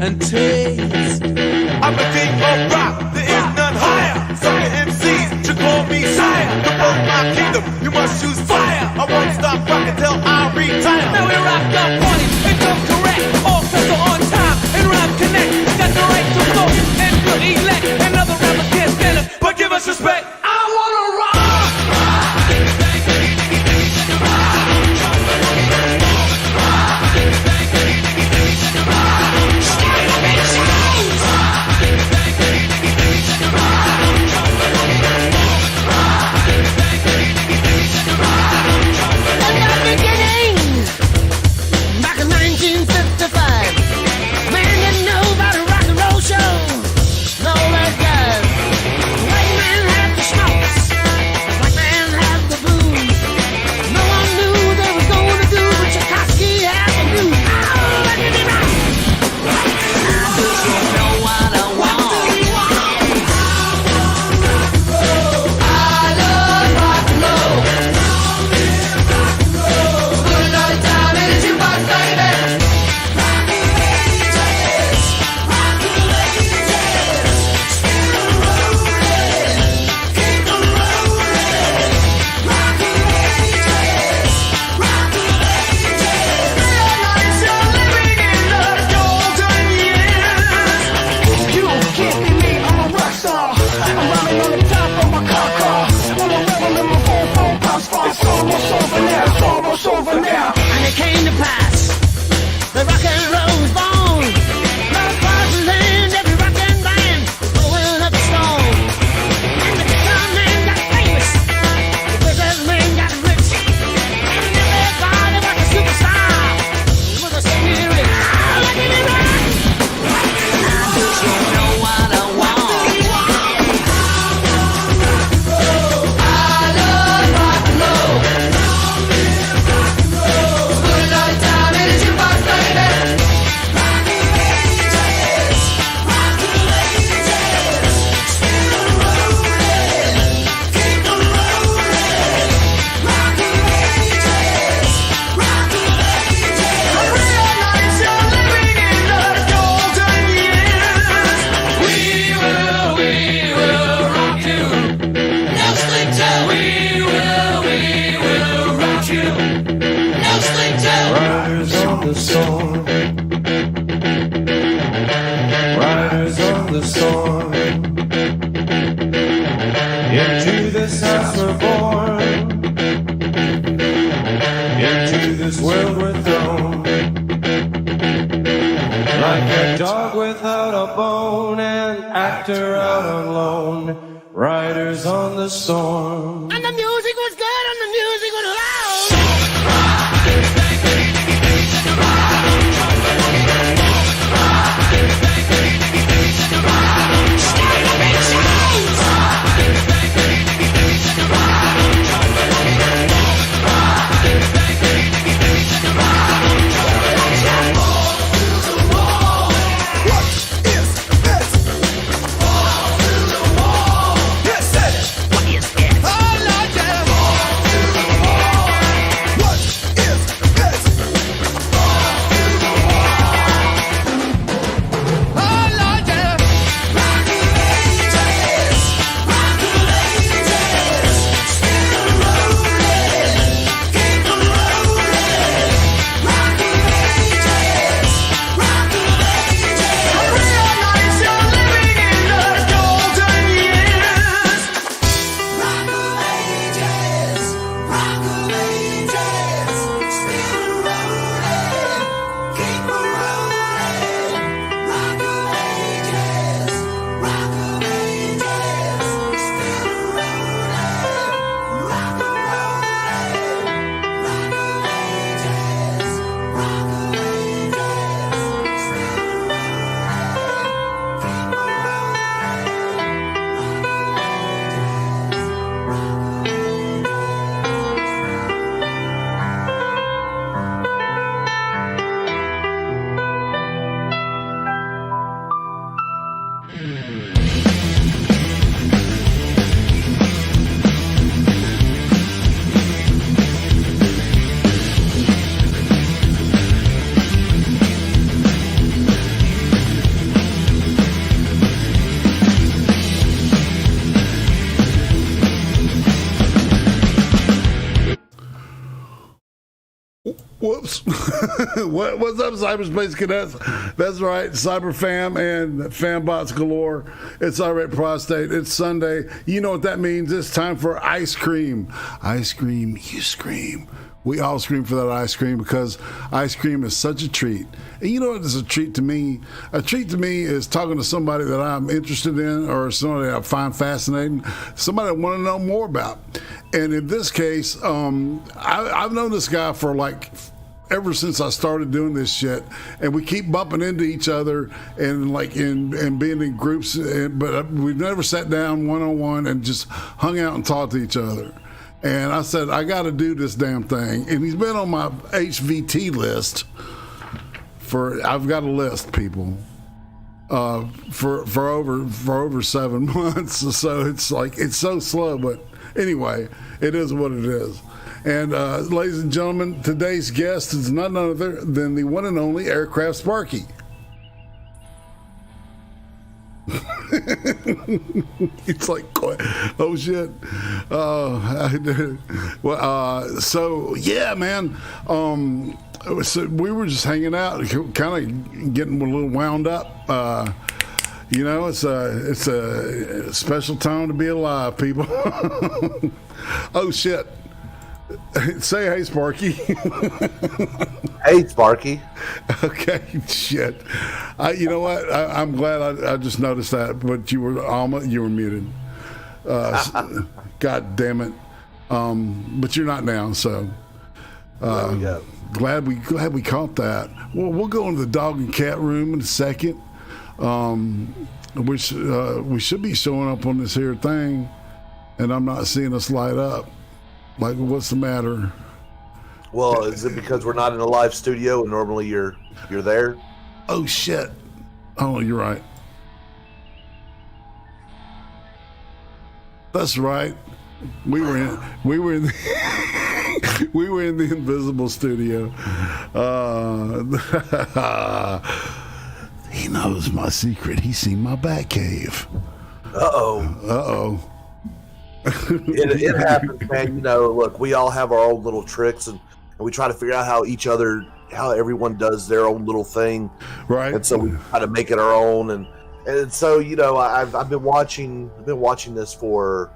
and taste. I'm the king of rock, there is none higher. Sucker MCs should call me sire. To burn my kingdom, you must choose fire. I won't stop rocking till I retire. Now we rock the party and come correct. All sets are on time and rhyme connect. Got the right to vote and to elect. Another rapper can't stand us, but give us respect. I wanna rock. Back in 1955, man didn't know about a rock and roll show. No, that guy. White man had the smokes, black man had the blues. No one knew they was going to do what Tchaikovsky had to do. Oh, let me rock. You know what I want. I love rock and roll. Good night time in the jukebox, baby. Over now. And it came to pass, the rock and roll was born. Love was land, every rock and band going up the stone. And the guitar man got famous, the business man got rich, and everybody was a superstar. It was a spirit. Let me rock. You know what I want. I love rock and roll. Good night time in the jukebox, baby. Riders on the storm. Riders on the storm. Into this house we're born. Into this world we're thrown. Like a dog without a bone, an actor out on loan. Riders on the storm. And the music was good and the music was loud. Yes, What is it? I like cadets? What's up, cyberspace cadets? That's right, cyber fam and fanbots galore. It's Irate Prostate. It's Sunday. You know what that means. It's time for ice cream. Ice cream, you scream. We all scream for that ice cream because ice cream is such a treat. And you know what is a treat to me? A treat to me is talking to somebody that I'm interested in or somebody I find fascinating, somebody I want to know more about. And in this case, I've known this guy for like ever since I started doing this shit, and we keep bumping into each other and like and being in groups, but we've never sat down one-on-one and just hung out and talked to each other. And I said, I got to do this damn thing. And he's been on my HVT list I've got a list, people, for over 7 months. So it's like, it's so slow, but anyway, it is what it is. And ladies and gentlemen, today's guest is none other than the one and only AircrafySparky. It's like, oh shit. So yeah, man. So we were just hanging out, kind of getting a little wound up. You know, it's a special time to be alive, people. Oh shit. Say hey, Sparky. Hey, Sparky. Okay, shit. You know what? I'm glad I just noticed that, but you were muted. God damn it. But you're not now, so. There we go. Glad we caught that. Well, we'll go into the dog and cat room in a second. We should be showing up on this here thing, and I'm not seeing us light up. Like, what's the matter? Well, is it because we're not in a live studio and normally you're there? Oh shit! Oh, you're right. That's right. We were in the invisible studio. He knows my secret. He's seen my bat cave. Uh-oh. It happens, man. You know, look, we all have our own little tricks, and we try to figure out how everyone does their own little thing, right? And so we try to make it our own, and so you know, I've been watching this for.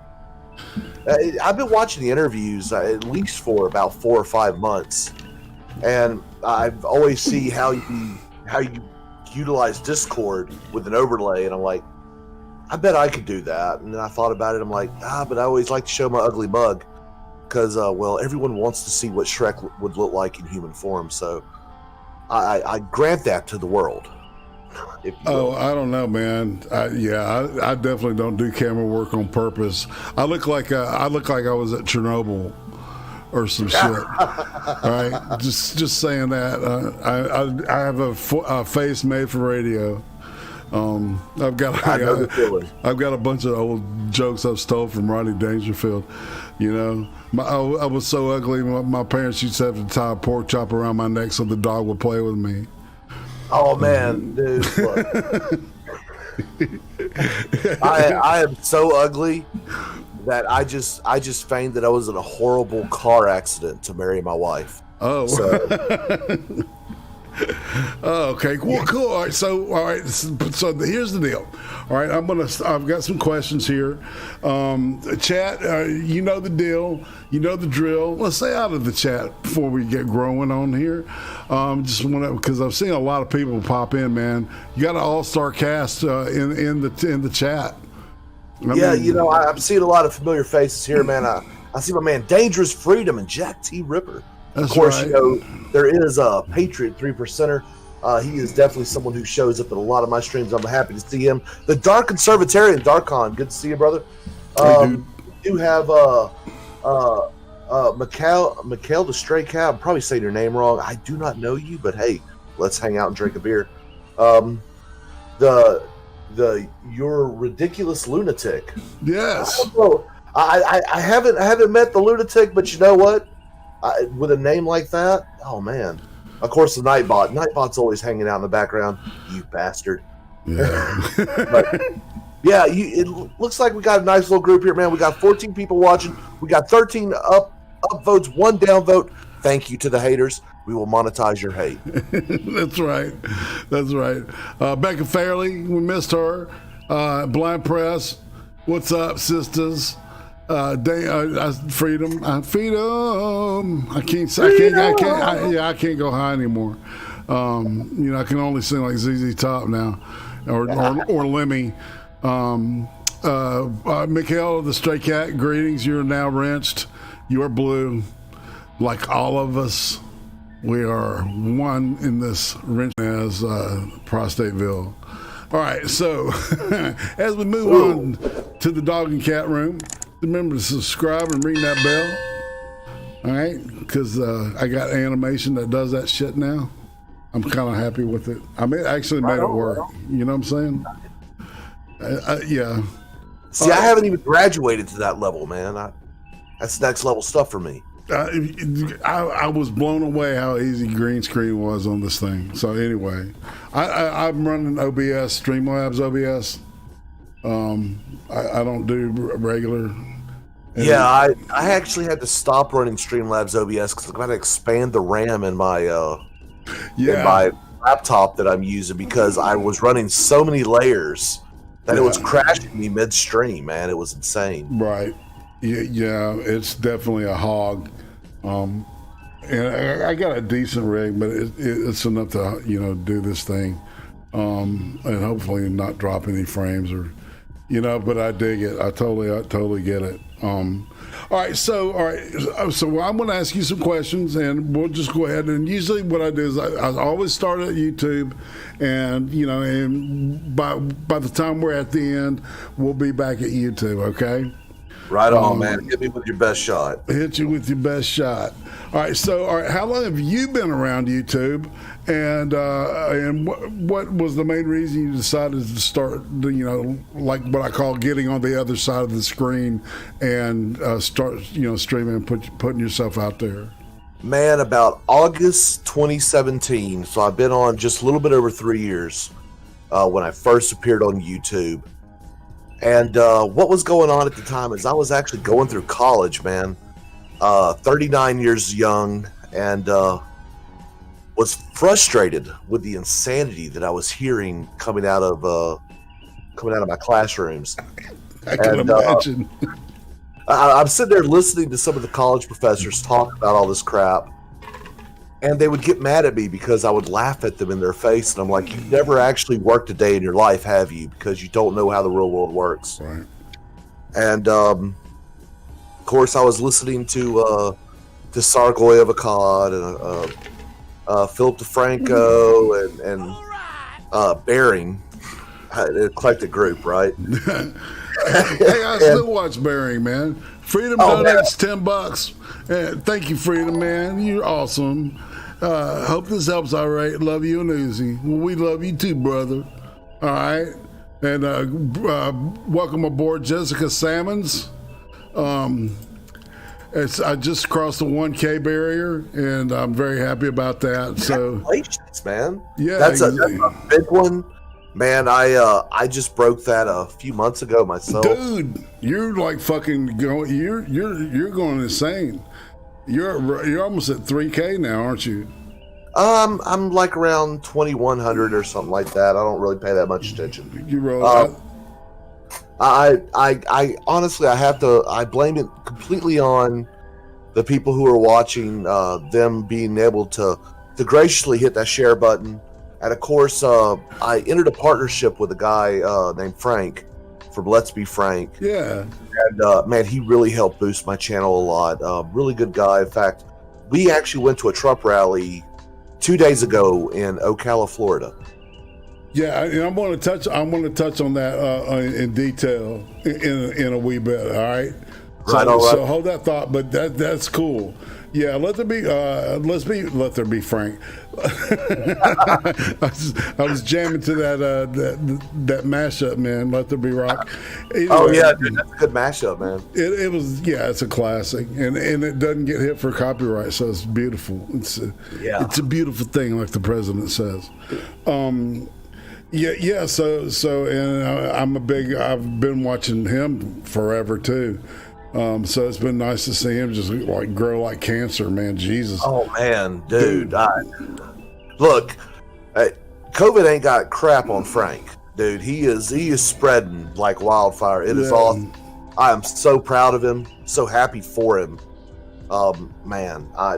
I've been watching the interviews at least for about 4 or 5 months, and I've always see how you utilize Discord with an overlay, and I'm like, I bet I could do that. And then I thought about it. I'm like, but I always like to show my ugly mug because, well, everyone wants to see what Shrek would look like in human form. So I grant that to the world. I don't know, man. I definitely don't do camera work on purpose. I look like I was at Chernobyl or some shit. All right, just saying that. I have a face made for radio. I've got a bunch of old jokes I've stole from Rodney Dangerfield. You know, I was so ugly. My parents used to have to tie a pork chop around my neck so the dog would play with me. Oh man, dude! I am so ugly that I just feigned that I was in a horrible car accident to marry my wife. Oh. So. Oh, okay, cool. All right, so here's the deal. All right, I've got some questions here. Chat, you know the deal, you know the drill. Let's say out of the chat before we get growing on here. Just want to, because I've seen a lot of people pop in, man. You got an all-star cast in the chat. You know, I'm seeing a lot of familiar faces here, man. I see my man Dangerous Freedom and Jack T. Ripper. That's of course, right. You know, there is a Patriot 3%er. He is definitely someone who shows up at a lot of my streams. I'm happy to see him. The Dark Conservatarian, Darkon, good to see you, brother. Hey, you have Mikhail the Stray Cat. I'm probably saying your name wrong. I do not know you, but hey, let's hang out and drink a beer. You're ridiculous lunatic. Yes. I haven't met the lunatic, but you know what? With a name like that, oh man. Of course, the Nightbot. Nightbot's always hanging out in the background. You bastard. Yeah. But yeah, it looks like we got a nice little group here, man. We got 14 people watching. We got 13 up votes, 1 down vote. Thank you to the haters. we will monetize your hate. That's right. That's right. Becca Fairley, we missed her. Blind Press, what's up, sisters? Freedom, freedom. I can't go high anymore. I can only sing like ZZ Top now, or Lemmy. Mikhail, the Stray Cat, greetings. You're now wrenched. You're blue, like all of us. We are one in this wrench as Prostateville. All right, so as we move on to the dog and cat room, remember to subscribe and ring that bell. All right, because I got animation that does that shit now. I'm kind of happy with it. I actually made it work. You know what I'm saying? Yeah. See, I haven't even graduated to that level, man. That's next level stuff for me. I was blown away how easy green screen was on this thing. So anyway, I'm running OBS, Streamlabs OBS. I don't do regular. Yeah, I actually had to stop running Streamlabs OBS because I've got to expand the RAM in my in my laptop that I'm using because I was running so many layers that it was crashing me midstream, man. It was insane. Right. Yeah, it's definitely a hog. And I got a decent rig, but it's enough to do this thing, and hopefully not drop any frames or, But I dig it. I totally get it. All right. So I'm going to ask you some questions, and we'll just go ahead. And usually, what I do is I always start at YouTube, and and by the time we're at the end, we'll be back at YouTube. Okay. Right on, man. Hit me with your best shot. Hit you with your best shot. All right. How long have you been around YouTube? And what was the main reason you decided to start, like what I call getting on the other side of the screen and start, streaming and putting yourself out there? Man, about August 2017. So I've been on just a little bit over 3 years when I first appeared on YouTube. And what was going on at the time is I was actually going through college, man. 39 years young, and was frustrated with the insanity that I was hearing coming out of my classrooms. I can imagine. I'm sitting there listening to some of the college professors talk about all this crap, and they would get mad at me because I would laugh at them in their face, and I'm like, "You've never actually worked a day in your life, have you? Because you don't know how the real world works." Right. And of course, I was listening to Sargoy Avocad and Philip DeFranco and Bearing, an eclectic group, right? Hey, I still watch Bearing, man. Freedom donates $10. Thank you, Freedom, man. You're awesome. Hope this helps. All right. Love you and Uzi. Well, we love you too, brother. All right. And welcome aboard, Jessica Salmons. I just crossed the 1K barrier, and I'm very happy about that. So, congratulations, man. Yeah, that's a big one, man. I just broke that a few months ago myself. Dude, you're like fucking going. You're going insane. You're almost at 3K now, aren't you? I'm like around 2,100 or something like that. I don't really pay that much attention. You roll. I honestly, I blame it completely on the people who are watching, them being able to graciously hit that share button. And of course, I entered a partnership with a guy named Frank from Let's Be Frank. Yeah. And man, he really helped boost my channel a lot. Really good guy. In fact, we actually went to a Trump rally 2 days ago in Ocala, Florida. Yeah, and I'm going to touch on that in detail in a wee bit. All right. So hold that thought, but that's cool. Yeah, let there be Frank. I was jamming to that mashup, man. Let there be rock. Anyway, yeah, dude, that's a good mashup, man. It was, it's a classic, and it doesn't get hit for copyright, so it's beautiful. It's a beautiful thing, like the president says. Yeah. So, and I've been watching him forever too. So it's been nice to see him just like grow like cancer, man. Jesus. Oh man, dude. Look, COVID ain't got crap on Frank, dude. He is spreading like wildfire. It is awesome. I am so proud of him. So happy for him. Man, I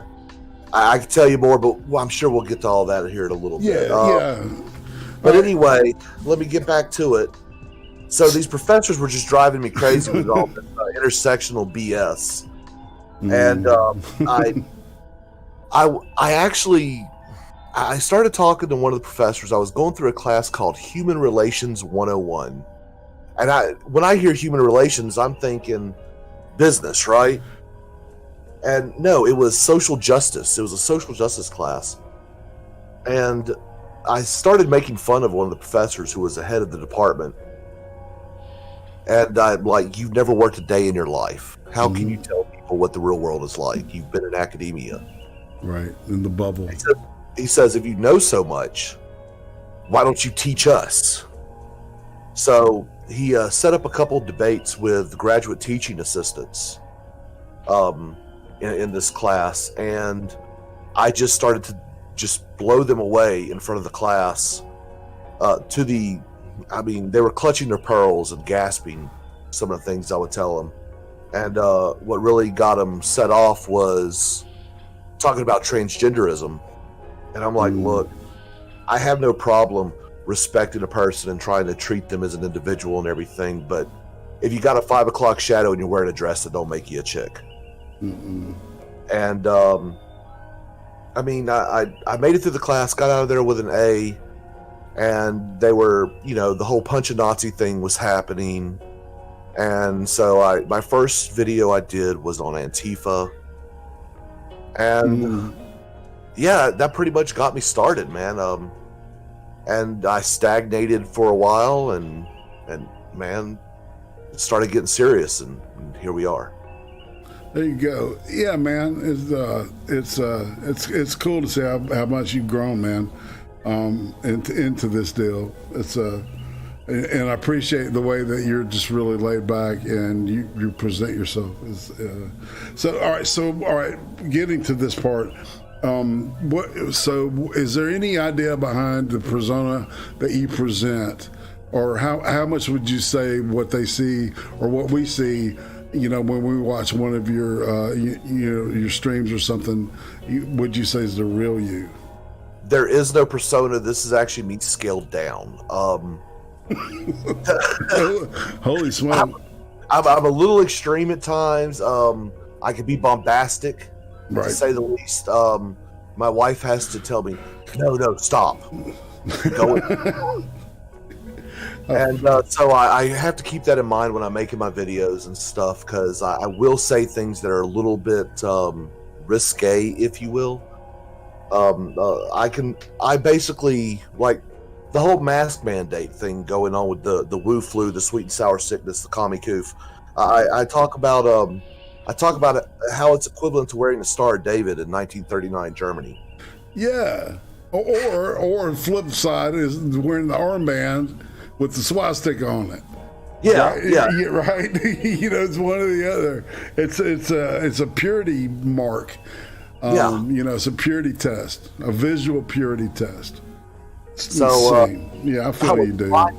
can tell you more, but I'm sure we'll get to all that here in a little bit. But anyway, let me get back to it. So these professors were just driving me crazy with all this intersectional BS, and I started talking to one of the professors. I was going through a class called Human Relations 101, and when I hear human relations, I'm thinking business, right? And no, it was social justice. It was a social justice class, and I started making fun of one of the professors who was the head of the department. And I'm like, you've never worked a day in your life. How can you tell people what the real world is like? You've been in academia. Right, in the bubble. He says, if you know so much, why don't you teach us? So he set up a couple of debates with graduate teaching assistants in this class. And I just started to just blow them away in front of the class they were clutching their pearls and gasping some of the things I would tell them. And what really got them set off was talking about transgenderism. And I'm like, look, I have no problem respecting a person and trying to treat them as an individual and everything. But if you got a 5 o'clock shadow and you're wearing a dress that don't make you a chick. And I made it through the class, got out of there with an A. And they were, the whole punch a Nazi thing was happening. And so my first video I did was on Antifa. And that pretty much got me started, man. And I stagnated for a while and man, it started getting serious and here we are. There you go. Yeah, man. It's cool to see how much you've grown, man. Into this deal. And I appreciate the way that you're just really laid back and you present yourself. So all right, getting to this part, is there any idea behind the persona that you present, or how much would you say what they see or what we see, when we watch one of your your streams or something, would you say is the real you? There is no persona. This is actually me scaled down. Holy smoke! I'm a little extreme at times. I can be bombastic, right, to say the least. My wife has to tell me, no, stop. And so I have to keep that in mind when I'm making my videos and stuff, because I will say things that are a little bit risque, if you will. I basically, like the whole mask mandate thing going on with the Wu flu, the sweet and sour sickness, the commie coof. I talk about how it's equivalent to wearing the Star of David in 1939 Germany. Yeah, or flip side is wearing the armband with the swastika on it. Yeah, right? yeah, right. It's one or the other. It's a purity mark. It's a purity test, a visual purity test. So, I feel you, dude. I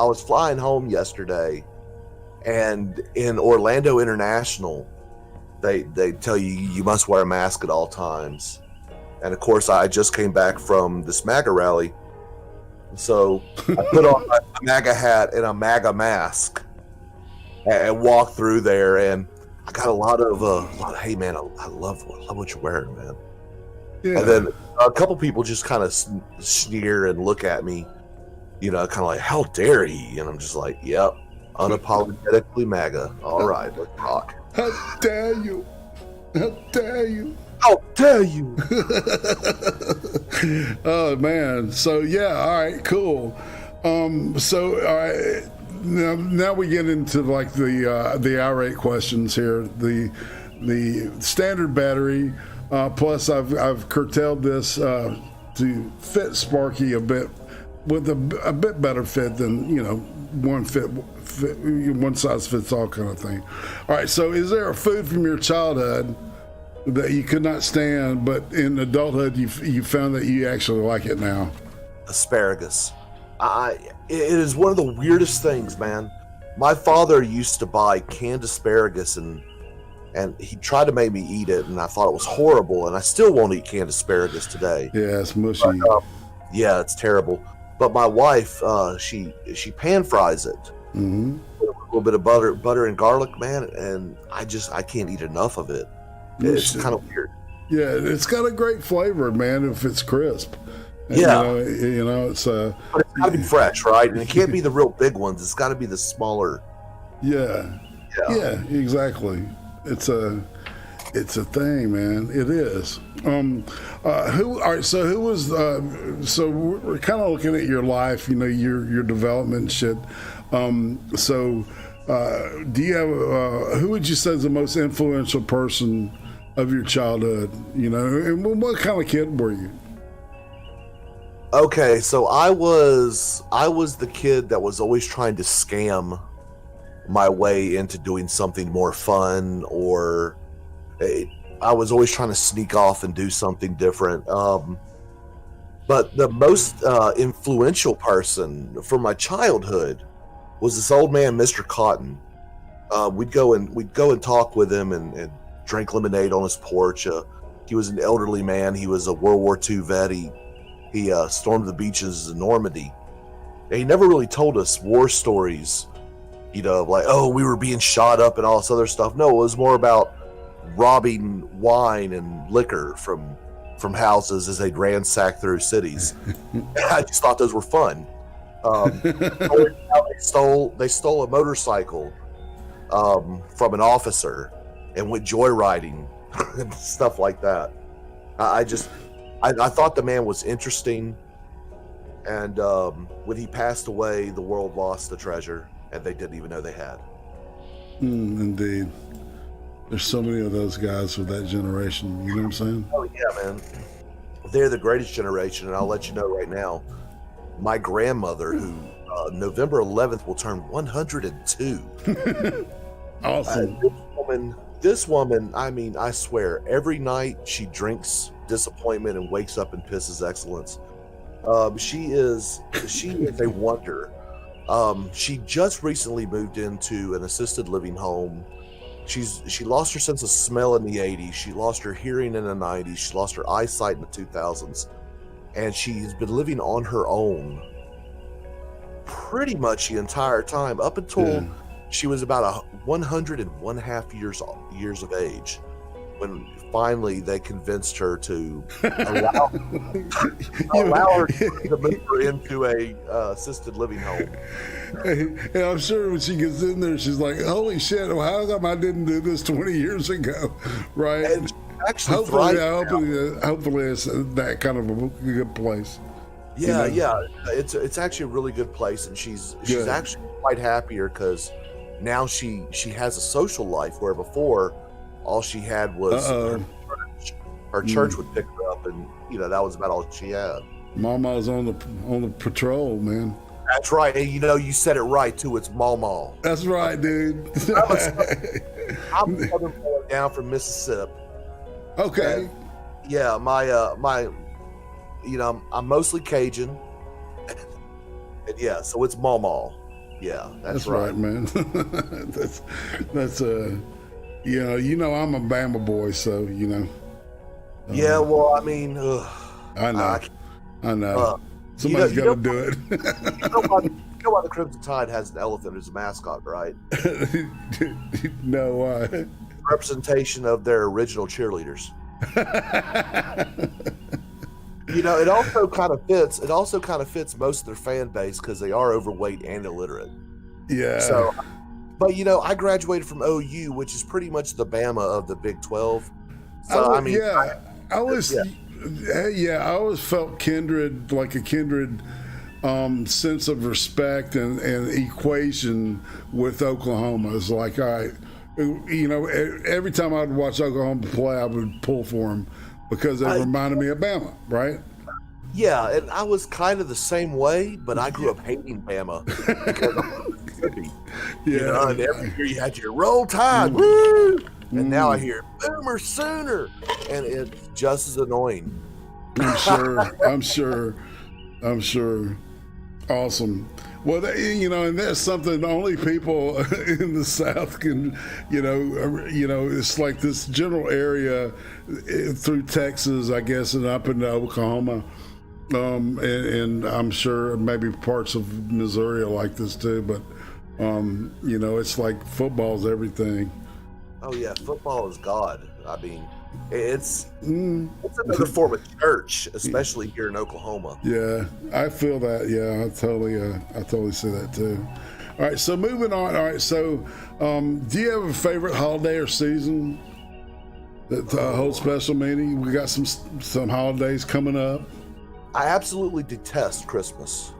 was flying home yesterday, and in Orlando International, they tell you must wear a mask at all times. And of course, I just came back from this MAGA rally, so I put on my MAGA hat and a MAGA mask and walked through there, and I got a lot of hey man, I love what you're wearing, man. Yeah. And then a couple people just kind of sneer and look at me, kind of like, how dare he? And I'm just like, yep, unapologetically MAGA. All right, let's talk. How dare you? How dare you? How dare you? Oh man. So yeah, all right, cool. So all right, now we get into like the irate questions here. The standard battery. Plus, I've curtailed this to fit Sparky a bit with a bit better fit than one size fits all kind of thing. All right, so is there a food from your childhood that you could not stand, but in adulthood you found that you actually like it now? Asparagus. It is one of the weirdest things, man. My father used to buy canned asparagus and he tried to make me eat it, and I thought it was horrible, and I still won't eat canned asparagus today. Yeah, it's mushy. But, yeah, it's terrible. But my wife, she pan fries it. Mm-hmm. With a little bit of butter and garlic, man, and I can't eat enough of it. It's kind of weird. Yeah, it's got a great flavor, man, if it's crisp. Yeah. You know, it's but it's got to be fresh, right? And it can't be the real big ones. It's got to be the smaller. Yeah, exactly. It's a thing, man. It is. All right. So who was? So we're kind of looking at your life. You know, your development shit. So do you have? Who would you say is the most influential person of your childhood? You know, and what kind of kid were you? Okay, so I was the kid that was always trying to scam my way into doing something more fun, or I was always trying to sneak off and do something different. But the most influential person from my childhood was this old man, Mr. Cotton. We'd go and talk with him and drink lemonade on his porch. He was an elderly man. He was a World War II vet. He stormed the beaches of Normandy. And he never really told us war stories, you know, like, oh, we were being shot up and all this other stuff. No, it was more about robbing wine and liquor from houses as they'd ransack through cities. I just thought those were fun. They stole a motorcycle from an officer and went joyriding and stuff like that. I thought the man was interesting, and when he passed away, the world lost the treasure, and they didn't even know they had. Indeed. There's so many of those guys with that generation, you know what I'm saying? Oh, yeah, man. They're the greatest generation, and I'll let you know right now, my grandmother, who November 11th will turn 102. Awesome. This woman, I mean, I swear, every night she drinks disappointment and wakes up and pisses excellence. She is a wonder. She just recently moved into an assisted living home. She lost her sense of smell in the 80s. She lost her hearing in the 90s. She lost her eyesight in the 2000s. And she's been living on her own pretty much the entire time, up until she was about 101.5 years of age, when finally they convinced her to allow her to move her into a assisted living home. And I'm sure when she gets in there, she's like, holy shit, how come I didn't do this 20 years ago? Right? And actually, hopefully it's that kind of a good place. Yeah, you know? yeah. It's actually a really good place, and she's actually quite happier because now she has a social life, where before all she had was her church would pick her up, and you know that was about all she had. Mama's on the patrol, man. That's right. And you know, you said it right too. It's Mama. That's right, dude. I'm a southern boy down from Mississippi. Okay. And, yeah, my you know, I'm mostly Cajun. And yeah, so it's Mama. Yeah, that's right, man. that's you know I'm a Bama boy, so you know. Yeah, well, I mean, I know. Somebody's got to do it. You know why the Crimson Tide has an elephant as a mascot, right? No, why? Representation of their original cheerleaders. You know, it also kind of fits most of their fan base because they are overweight and illiterate. Yeah. So, but you know, I graduated from OU, which is pretty much the Bama of the Big 12. So I mean, I always felt kindred sense of respect and equation with Oklahoma. It's like, all right, you know, every time I'd watch Oklahoma play, I would pull for them because they reminded me of Bama, right? Yeah, and I was kind of the same way, but I grew up hating Bama because I'm Mississippi. You know, and every year you had your Roll Tide, woo! And now I hear Boomer Sooner, and it's just as annoying. I'm sure. Awesome. Well, and that's something only people in the South can, it's like this general area through Texas, I guess, and up into Oklahoma. And I'm sure maybe parts of Missouri are like this too, but, it's like football's everything. Oh yeah, football is God. I mean, it's another form of church, especially here in Oklahoma. Yeah, I feel that. Yeah, I totally see that too. All right, so moving on. All right, so do you have a favorite holiday or season that holds special meaning? We got some holidays coming up. I absolutely detest Christmas.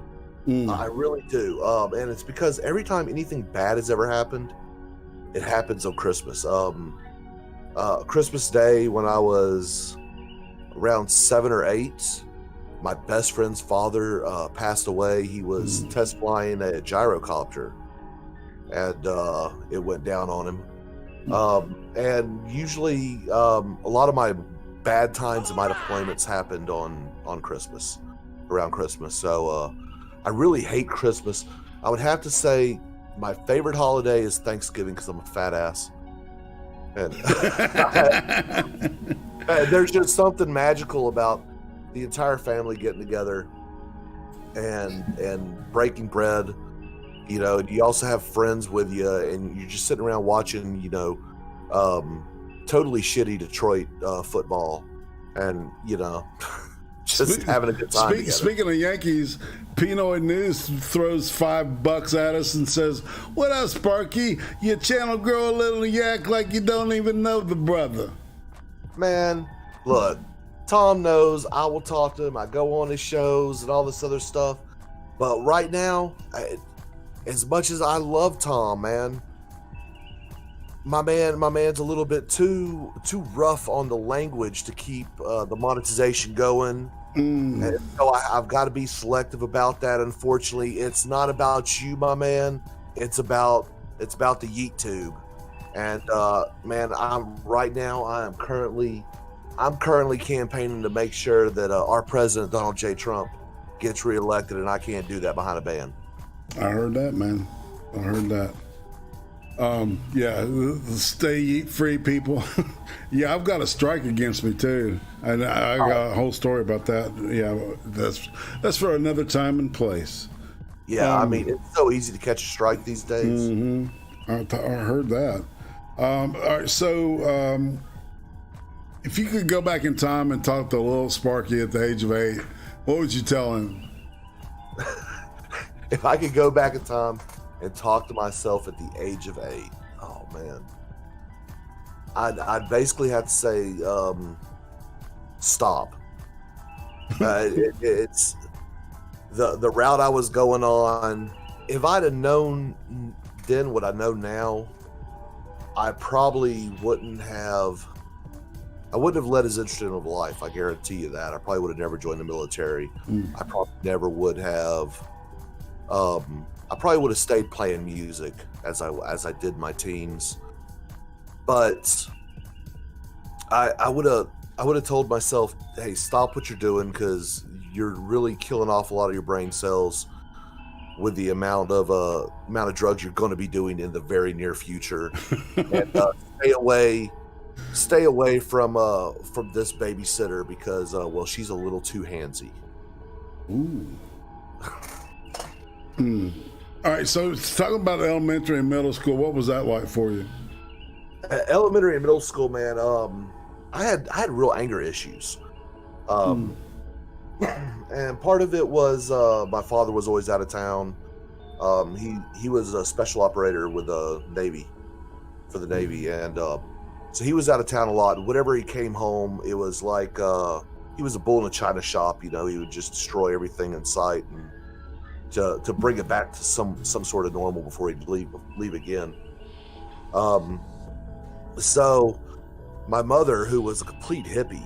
I really do, and it's because every time anything bad has ever happened, it happens on Christmas. Christmas Day, when I was around 7 or 8, my best friend's father passed away. He was test flying a gyrocopter, and it went down on him. And usually, a lot of my bad times in my deployments happened on Christmas, around Christmas. So I really hate Christmas. I would have to say my favorite holiday is Thanksgiving because I'm a fat ass. And there's just something magical about the entire family getting together and breaking bread, and you also have friends with you, and you're just sitting around watching, totally shitty Detroit football, and just having a good time together. Speaking of Yankees, Pinoy News throws $5 at us and says, "What up, Sparky? Your channel grow a little, you act like you don't even know the brother." Man, look, Tom knows. I will talk to him. I go on his shows and all this other stuff. But right now, as much as I love Tom, man, my man's a little bit too rough on the language to keep the monetization going. And so I've got to be selective about that. Unfortunately, it's not about you, my man. It's about the Yeet Tube. And man, I'm currently campaigning to make sure that our president Donald J. Trump gets reelected, and I can't do that behind a ban. I heard that, man. I heard that. Yeah, the stay eat free people. Yeah, I've got a strike against me too, and I got a whole story about that. Yeah, that's for another time and place. Yeah, I mean, it's so easy to catch a strike these days. I heard that. All right, so if you could go back in time and talk to little Sparky at the age of 8, what would you tell him? If I could go back in time and talk to myself at the age of 8, oh man, I'd basically have to say, stop. It's the route I was going on. If I'd have known then what I know now, I probably wouldn't have led as interesting of a life. I guarantee you that. I probably would have never joined the military. I probably never would have. I probably would have stayed playing music as I did my teens. But I would have told myself, hey, stop what you're doing, because you're really killing off a lot of your brain cells with the amount of drugs you're going to be doing in the very near future. And stay away from this babysitter because well, she's a little too handsy. Ooh. All right, so talking about elementary and middle school, what was that like for you? Elementary and middle school, man, I had real anger issues. And part of it was my father was always out of town. He was a special operator with the Navy, for the Navy, and so he was out of town a lot. And whenever he came home, it was like he was a bull in a china shop. He would just destroy everything in sight, and to bring it back to some sort of normal before he'd leave again. So my mother, who was a complete hippie,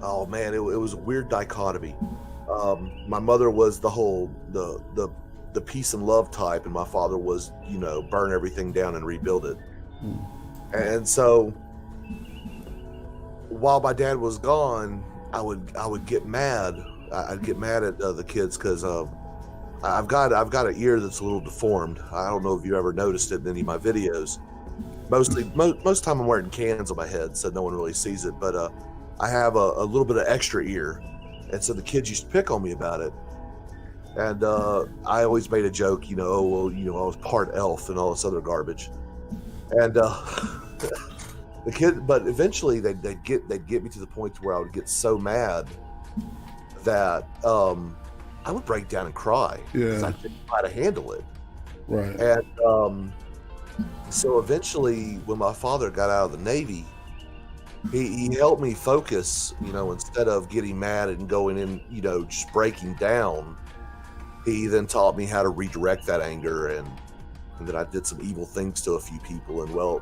oh man, it was a weird dichotomy. My mother was the whole the peace and love type, and my father was, you know, burn everything down and rebuild it. And so while my dad was gone, I would get mad. I'd get mad at the kids because I've got an ear that's a little deformed. I don't know if you ever noticed it in any of my videos. Most time I'm wearing cans on my head, so no one really sees it. But I have a little bit of extra ear, and so the kids used to pick on me about it. And I always made a joke, you know, oh well, you know, I was part elf and all this other garbage. And the kid, but eventually they'd get me to the point to where I would get so mad that I would break down and cry because I didn't know how to handle it. Right. And so eventually, when my father got out of the Navy, he helped me focus. You know, instead of getting mad and going in, you know, just breaking down, he then taught me how to redirect that anger, and then I did some evil things to a few people, and well,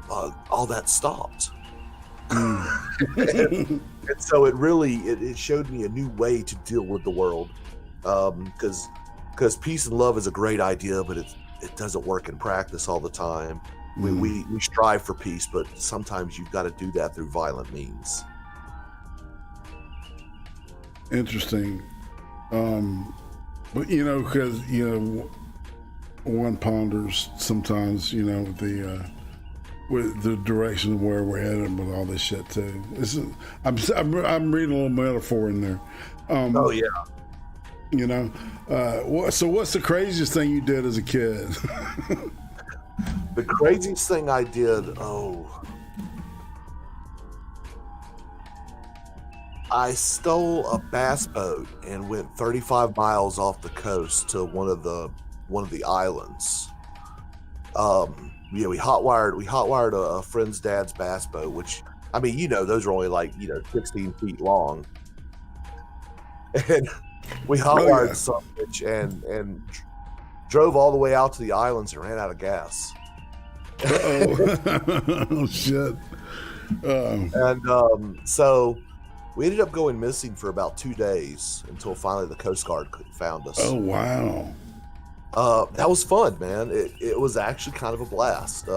all that stopped. and so it showed me a new way to deal with the world, because peace and love is a great idea, but it doesn't work in practice all the time. We strive for peace, but sometimes you've got to do that through violent means. Interesting. But you know, because you know, one ponders sometimes, you know, with the direction of where we're headed with all this shit too. I'm reading a little metaphor in there. Oh yeah. You know, so what's the craziest thing you did as a kid? The craziest thing I did, I stole a bass boat and went 35 miles off the coast to one of the islands. Yeah, we hotwired a friend's dad's bass boat, which, I mean, you know, those are only like, you know, 16 feet long. And we hotwired some bitch and drove all the way out to the islands and ran out of gas. Oh shit. And so we ended up going missing for about 2 days until finally the Coast Guard found us. Oh wow. That was fun, man. It was actually kind of a blast.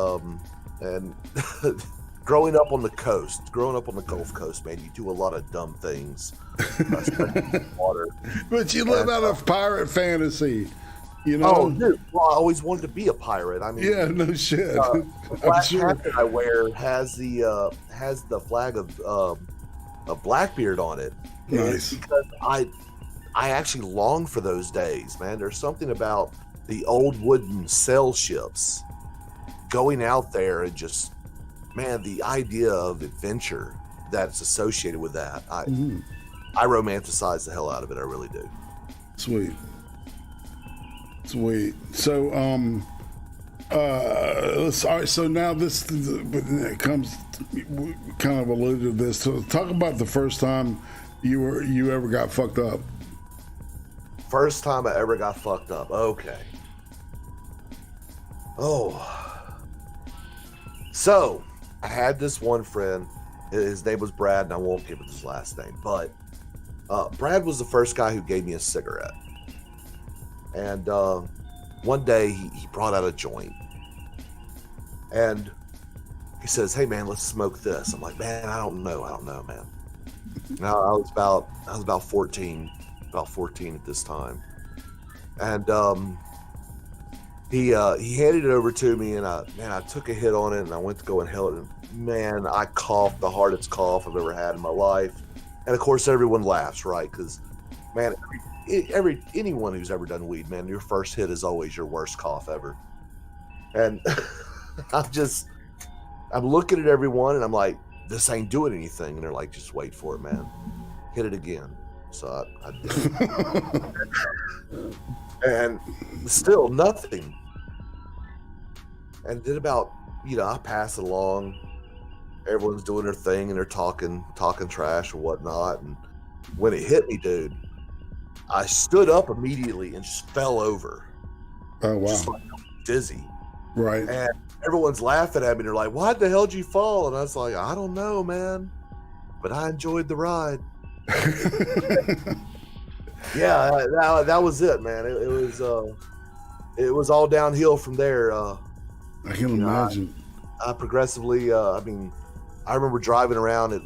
And growing up on the Gulf Coast, man, you do a lot of dumb things. Water. But you live out of pirate fantasy, you know? Oh, dude. Well, I always wanted to be a pirate. I mean, yeah, no shit. The black I'm sure. hat that I wear has the flag of Blackbeard on it. Nice. Because I actually long for those days, man. There's something about the old wooden sail ships, going out there and just, man, the idea of adventure that's associated with that. I romanticize the hell out of it. I really do. Sweet. So, all right. So now it comes. We kind of alluded to this. So talk about the first time you ever got fucked up. First time I ever got fucked up. Okay. Oh. So I had this one friend. His name was Brad, and I won't give his last name, but Brad was the first guy who gave me a cigarette. And one day he brought out a joint, and he says, "Hey man, let's smoke this." I'm like, "Man, I don't know, man." Now I was about 14 at this time, and he handed it over to me, and I took a hit on it, and I went to go inhale it, and man, I coughed the hardest cough I've ever had in my life. And of course everyone laughs, right? Because man, anyone who's ever done weed, man, your first hit is always your worst cough ever. And I'm looking at everyone, and I'm like, this ain't doing anything. And they're like, just wait for it, man. Hit it again. So I did. And still nothing. And then about, I pass it along. Everyone's doing their thing, and they're talking trash or whatnot. And when it hit me, dude, I stood up immediately and just fell over. Oh, wow. Just like dizzy. Right. And everyone's laughing at me. They're like, why the hell did you fall? And I was like, I don't know, man. But I enjoyed the ride. Yeah, that was it, man. It was all downhill from there. I can imagine. I progressively, I mean, I remember driving around at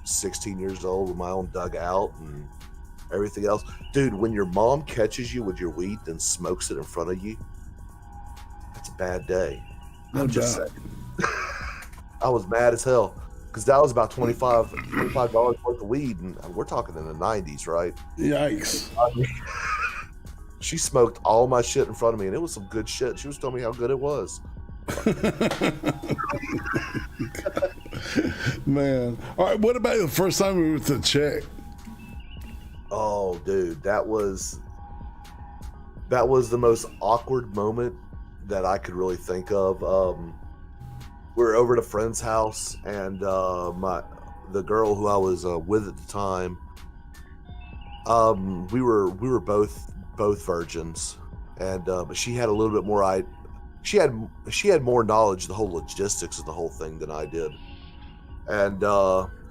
16 years old with my own dugout and everything else. Dude, when your mom catches you with your weed and smokes it in front of you, that's a bad day. No I'm just doubt. saying. I was mad as hell because that was about $25 worth of weed, and we're talking in the 90s, right? Yikes. I mean, she smoked all my shit in front of me, and it was some good shit. She was telling me how good it was. Man. All right, what about the first time we were with the chick? Oh, dude, that was the most awkward moment that I could really think of. We were over at a friend's house, and the girl who I was with at the time, we were both virgins, and but she had a little bit more. She had more knowledge of the whole logistics of the whole thing than I did, and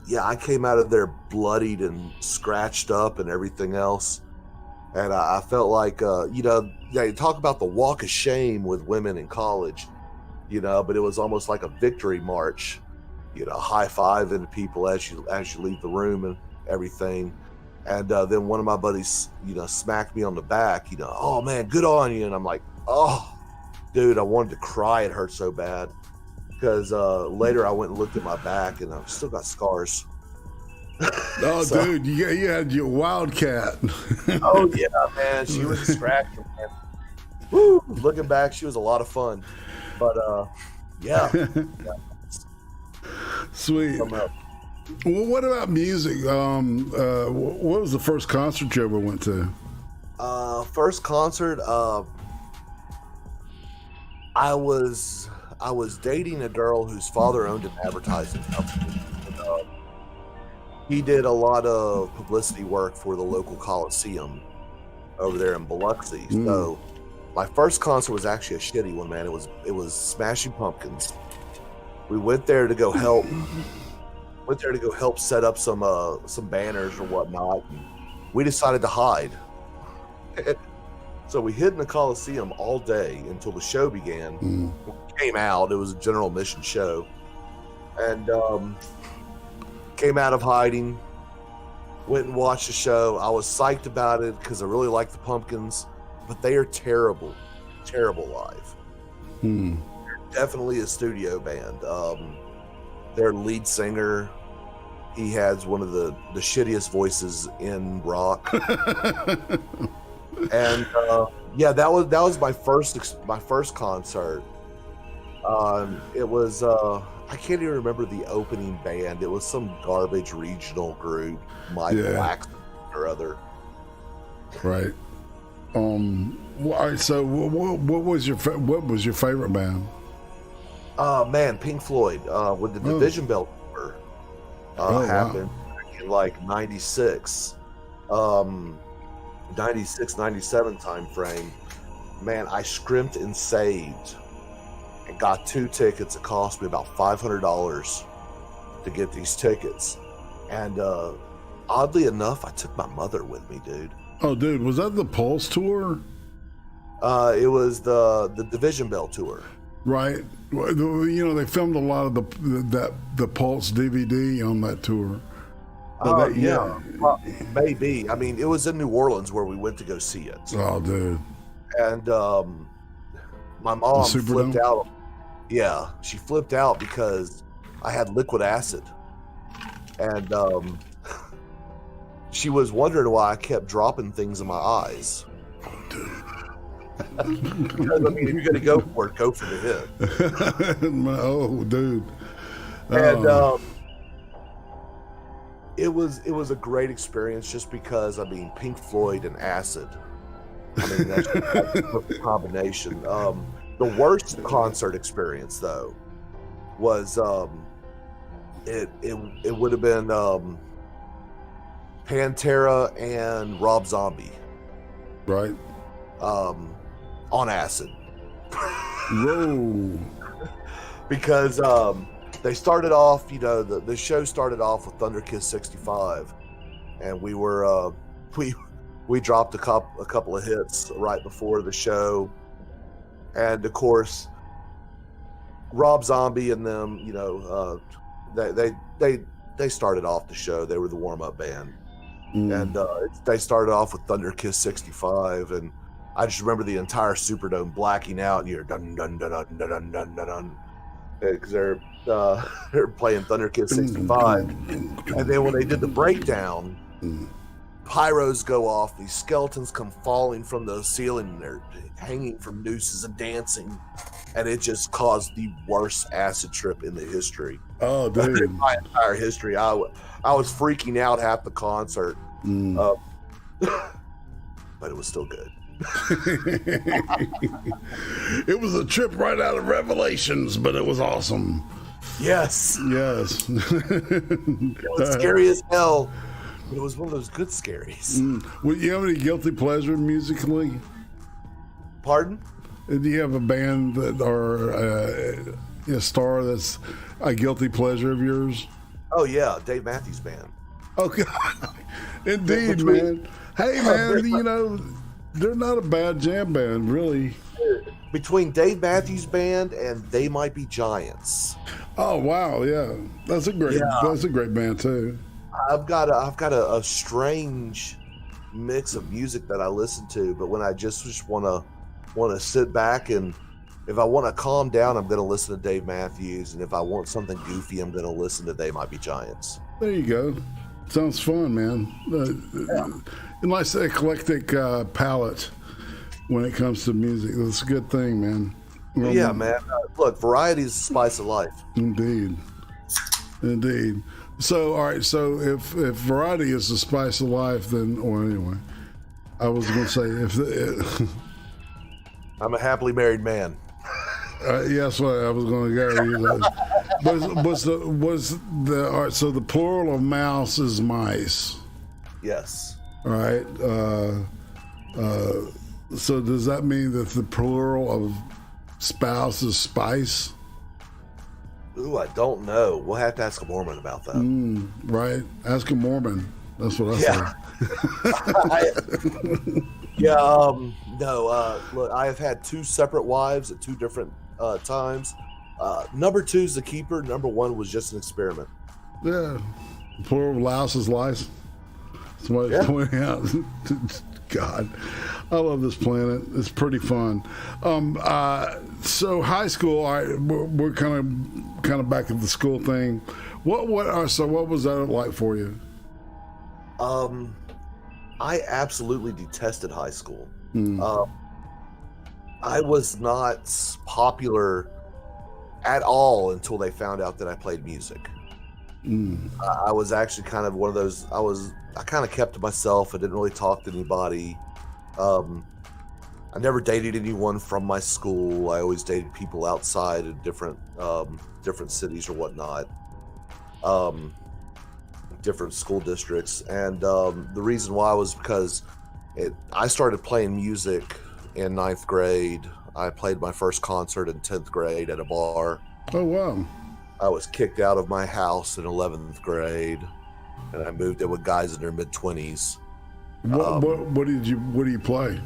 yeah, I came out of there bloodied and scratched up and everything else, and I felt like you talk about the walk of shame with women in college, but it was almost like a victory march, high fiving people as you leave the room and everything. And then one of my buddies, smacked me on the back, oh man, good on you. And I'm like, oh, dude, I wanted to cry. It hurt so bad because later I went and looked at my back and I've still got scars. Oh, so, dude, you had your wildcat. Oh yeah, man, she was a scratcher, man. Woo! Looking back, she was a lot of fun. But yeah. Sweet. Well, what about music? What was the first concert you ever went to? First concert, I was dating a girl whose father owned an advertising company. And, he did a lot of publicity work for the local Coliseum over there in Biloxi. So my first concert was actually a shitty one, man. It was Smashing Pumpkins. We went there to go help. Set up some banners or whatnot. And we decided to hide. So we hid in the Coliseum all day until the show began. When we came out, it was a general admission show, and came out of hiding. Went and watched the show. I was psyched about it because I really like the Pumpkins, but they are terrible live. They're definitely a studio band. Their lead singer, he has one of the shittiest voices in rock. And yeah, that was my first concert. It was I can't even remember the opening band. It was some garbage regional group, Black or other. Right. All right. So, what was your favorite band? Man, Pink Floyd with the Division Bell tour happened in like 96, 97 time frame. Man, I scrimped and saved and got 2 tickets. It cost me about $500 to get these tickets, and oddly enough, I took my mother with me, dude. Oh, dude, was that the Pulse tour? It was the Division Bell tour. Right. They filmed a lot of the Pulse DVD on that tour. Oh, yeah. Well, maybe. I mean, it was in New Orleans where we went to go see it. Oh, dude. And my mom flipped out. Yeah, she flipped out because I had liquid acid. And she was wondering why I kept dropping things in my eyes. Oh, dude. Because, I mean, if you're going to go for it, go for the hit. Oh, dude. And it was a great experience just because, I mean, Pink Floyd and acid. I mean, that's a perfect combination. The worst concert experience, though, was it would have been Pantera and Rob Zombie. Right. On acid. Whoa. Because they started off, the show started off with Thunder Kiss 65, and we were we dropped a couple of hits right before the show, and of course, Rob Zombie and them, you know, they started off the show. They were the warm up band, and they started off with Thunder Kiss 65, and I just remember the entire Superdome blacking out, and you're dun dun dun dun dun dun dun dun dun, because they're playing Thunder Kiss 65, and then when they did the breakdown, pyros go off, these skeletons come falling from the ceiling, and they're hanging from nooses and dancing, and it just caused the worst acid trip in the history. Oh, dude! In my entire history, I was freaking out half the concert, but it was still good. It was a trip right out of Revelations, but it was awesome. Yes, Yes. it was scary as hell, but it was one of those good scaries. Well, you have any guilty pleasure musically? Pardon? Do you have a band that or a star that's a guilty pleasure of yours? Oh yeah, Dave Matthews Band. Okay, indeed, man. Hey, man, you know they're not a bad jam band, really. Between Dave Matthews Band and They Might Be Giants. Oh wow, yeah, that's a great band too. I've got a strange mix of music that I listen to, but when I just want to sit back, and if I want to calm down, I'm going to listen to Dave Matthews, and if I want something goofy, I'm going to listen to They Might Be Giants. There you go. Sounds fun, man. A nice eclectic palette when it comes to music. That's a good thing, man. Yeah, man. Look, variety is the spice of life. Indeed. So, all right. So, if variety is the spice of life, then, or anyway, I was going to say I'm a happily married man. yes, I was going to go. Was the all right, so the plural of mouse is mice, Yes. all right? So does that mean that the plural of spouse is spice? Ooh, I don't know. We'll have to ask a Mormon about that. Right? Ask a Mormon. That's what I Yeah. Yeah. No. Look, I have had two separate wives at two different times. Number 2 is the keeper. Number 1 was just an experiment. Yeah. Plural of louse is lice. Somebody's pointing out. God, I love this planet. It's pretty fun. So high school, all right, we're kind of back at the school thing. What was that like for you? I absolutely detested high school. I was not popular at all until they found out that I played music. I was actually kind of one of those. I kind of kept to myself. I didn't really talk to anybody. I never dated anyone from my school. I always dated people outside of different cities or whatnot, different school districts. And the reason why was because I started playing music in 9th grade. I played my first concert in 10th grade at a bar. Oh, wow. I was kicked out of my house in 11th grade, and I moved in with guys in their mid-20s. What do you play?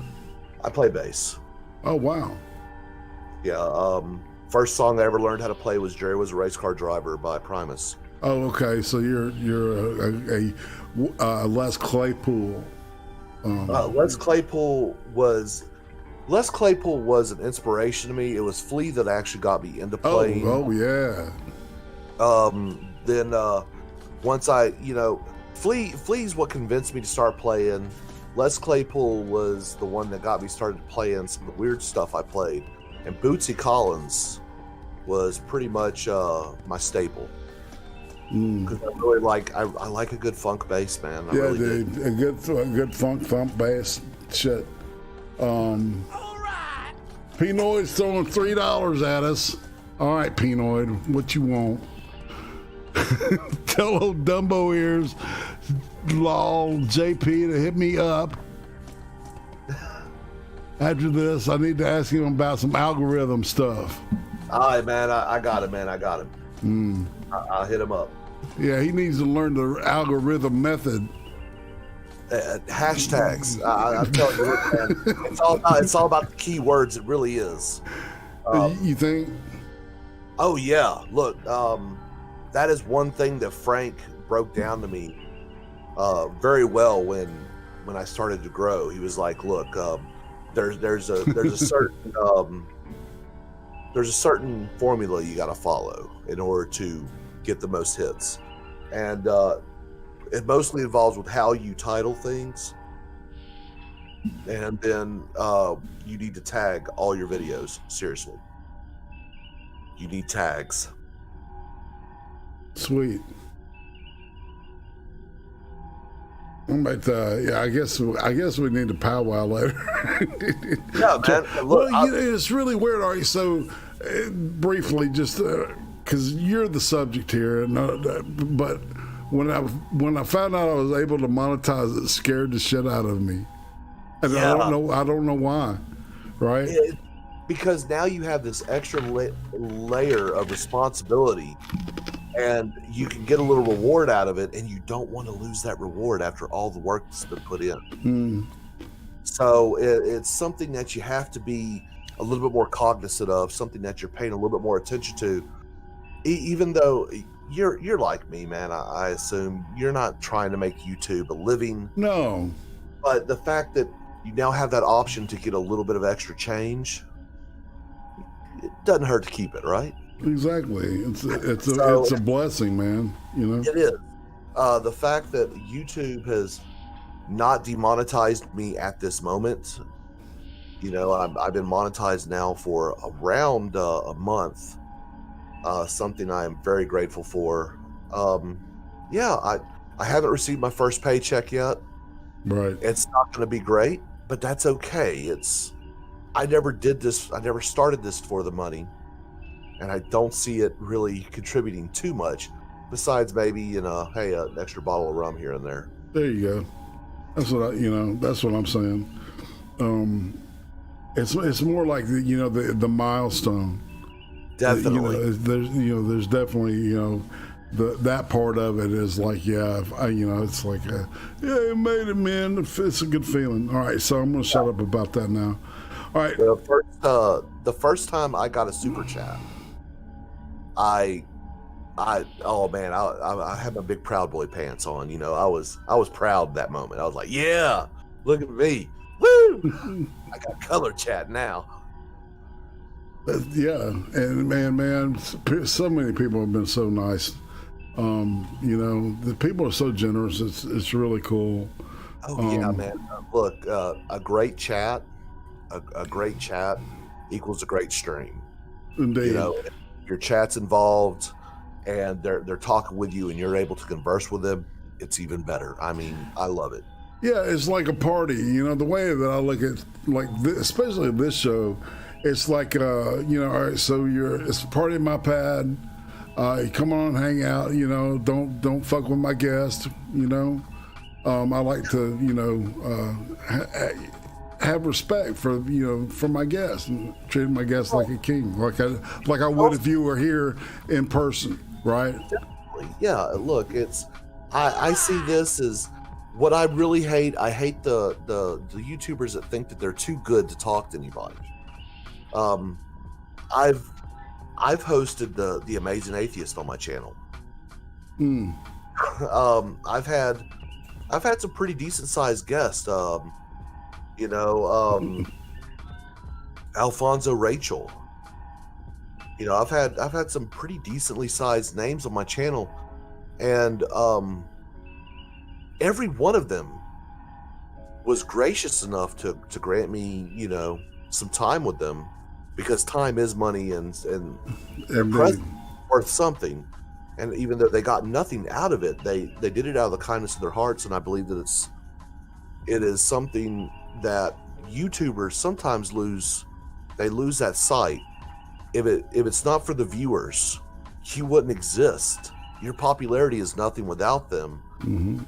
I play bass. Oh, wow. Yeah. First song I ever learned how to play was "Jerry Was a Race Car Driver" by Primus. Oh, okay. So you're a Les Claypool. Les Claypool was an inspiration to me. It was Flea that actually got me into playing. Oh yeah. Then once Flea's what convinced me to start playing. Les Claypool was the one that got me started playing some of the weird stuff I played, and Bootsy Collins was pretty much my staple. Because I really like a good funk bass, man. I really dude, do. a good funk bass shit. Pinoid's throwing $3 at us. All right, Pinoid, what you want? Tell old Dumbo Ears, lol, JP to hit me up. After this, I need to ask him about some algorithm stuff. All right, man, I got him, man. I got him. I'll hit him up. Yeah, he needs to learn the algorithm method. hashtags. I'm telling you, man, it's all about the keywords. It really is. You think? Oh yeah, look, that is one thing that Frank broke down to me very well when I started to grow. He was like, "Look, there's a certain formula you got to follow in order to get the most hits, and it mostly involves with how you title things, and then you need to tag all your videos. Seriously, you need tags." Sweet. I'm about yeah, I guess we need to powwow later. Yeah, man. Look, Well, it's really weird. All right, so briefly, just because you're the subject here, but when I found out I was able to monetize it, scared the shit out of me, and Yeah. I don't know why, right? because now you have this extra layer of responsibility, and you can get a little reward out of it, and you don't want to lose that reward after all the work that's been put in. So it's something that you have to be a little bit more cognizant of, something that you're paying a little bit more attention to, even though you're like me, man. I assume you're not trying to make YouTube a living. No. But the fact that you now have that option to get a little bit of extra change, it doesn't hurt to keep it, right? Exactly. It's a blessing, man. You know. It is. The fact that YouTube has not demonetized me at this moment, you know, I've been monetized now for around a month. Something I am very grateful for. Yeah, I haven't received my first paycheck yet. Right. It's not going to be great, but that's okay. I never did this. I never started this for the money, and I don't see it really contributing too much. Besides maybe, hey, an extra bottle of rum here and there. There you go. That's that's what I'm saying. It's more like the milestone. Definitely. There's definitely that part of it is like it's like you made it, man. It's a good feeling. All right, so I'm gonna shut up about that now. All right. The first time I got a super chat, I had my big Proud Boy pants on. I was proud that moment. I was like, yeah, look at me, woo! I got color chat now. Yeah, and man, so many people have been so nice. The people are so generous. It's really cool. Oh yeah, man. Look, a great chat equals a great stream. Indeed. Your chat's involved, and they're talking with you, and you're able to converse with them. It's even better. I mean, I love it. Yeah, it's like a party. The way that I look at especially this show. It's like, all right, so it's a party in my pad. You come on and hang out, don't fuck with my guest, I like to, have respect for my guests and treat my guests like a king, like I would if you were here in person, right? Definitely. Yeah, look, I see this as what I really hate. I hate the YouTubers that think that they're too good to talk to anybody. I've hosted the Amazing Atheist on my channel. I've had some pretty decent sized guests. Alfonso Rachel. I've had some pretty decently sized names on my channel, and every one of them was gracious enough to grant me some time with them. Because time is money, and their presence is worth something. And even though they got nothing out of it, they did it out of the kindness of their hearts. And I believe that it is something that YouTubers sometimes lose. They lose that sight. If it's not for the viewers, you wouldn't exist. Your popularity is nothing without them. Mm-hmm.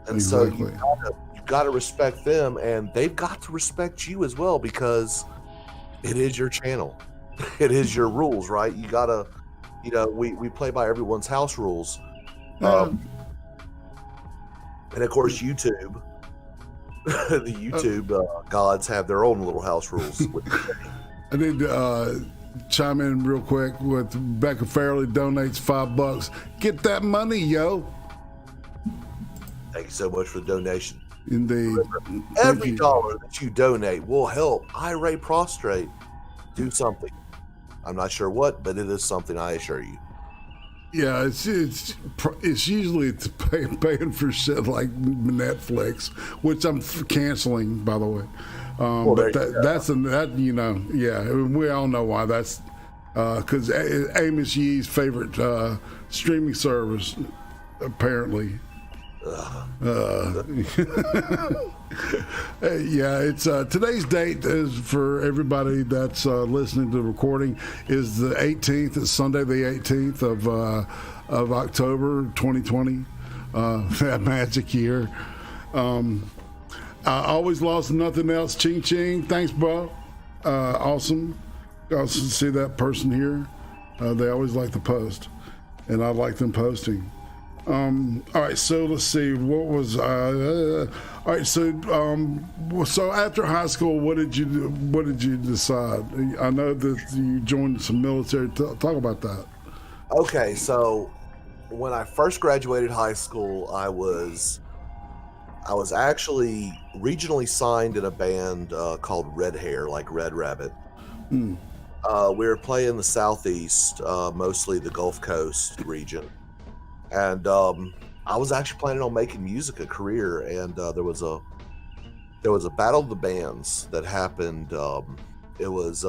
And exactly. So you got to respect them, and they've got to respect you as well, because it is your channel. It is your rules, right? You gotta, we play by everyone's house rules. And of course, YouTube the YouTube gods have their own little house rules. I need to chime in real quick with Becca Fairley donates $5. Get that money, yo. Thank you so much for the donation. Indeed. Every dollar that you donate will help Ray Prostrate do something. I'm not sure what, but it is something, I assure you. Yeah, it's usually paying for shit like Netflix, which I'm canceling, by the way. But that yeah, we all know why. That's because Amos Yee's favorite streaming service, apparently. Yeah, it's today's date is for everybody that's listening to the recording is the 18th. It's Sunday the 18th of October 2020. That magic year. I always lost nothing else. Ching ching. Thanks, bro. Awesome. Also see that person here. They always like to post, and I like them posting. All right, so let's see. What was all right? So after high school, what did you decide? I know that you joined some military. Talk about that. Okay, so when I first graduated high school, I was actually regionally signed in a band called Red Hair, like Red Rabbit. We were playing the Southeast, mostly the Gulf Coast region. And I was actually planning on making music a career, and there was a battle of the bands that happened. It was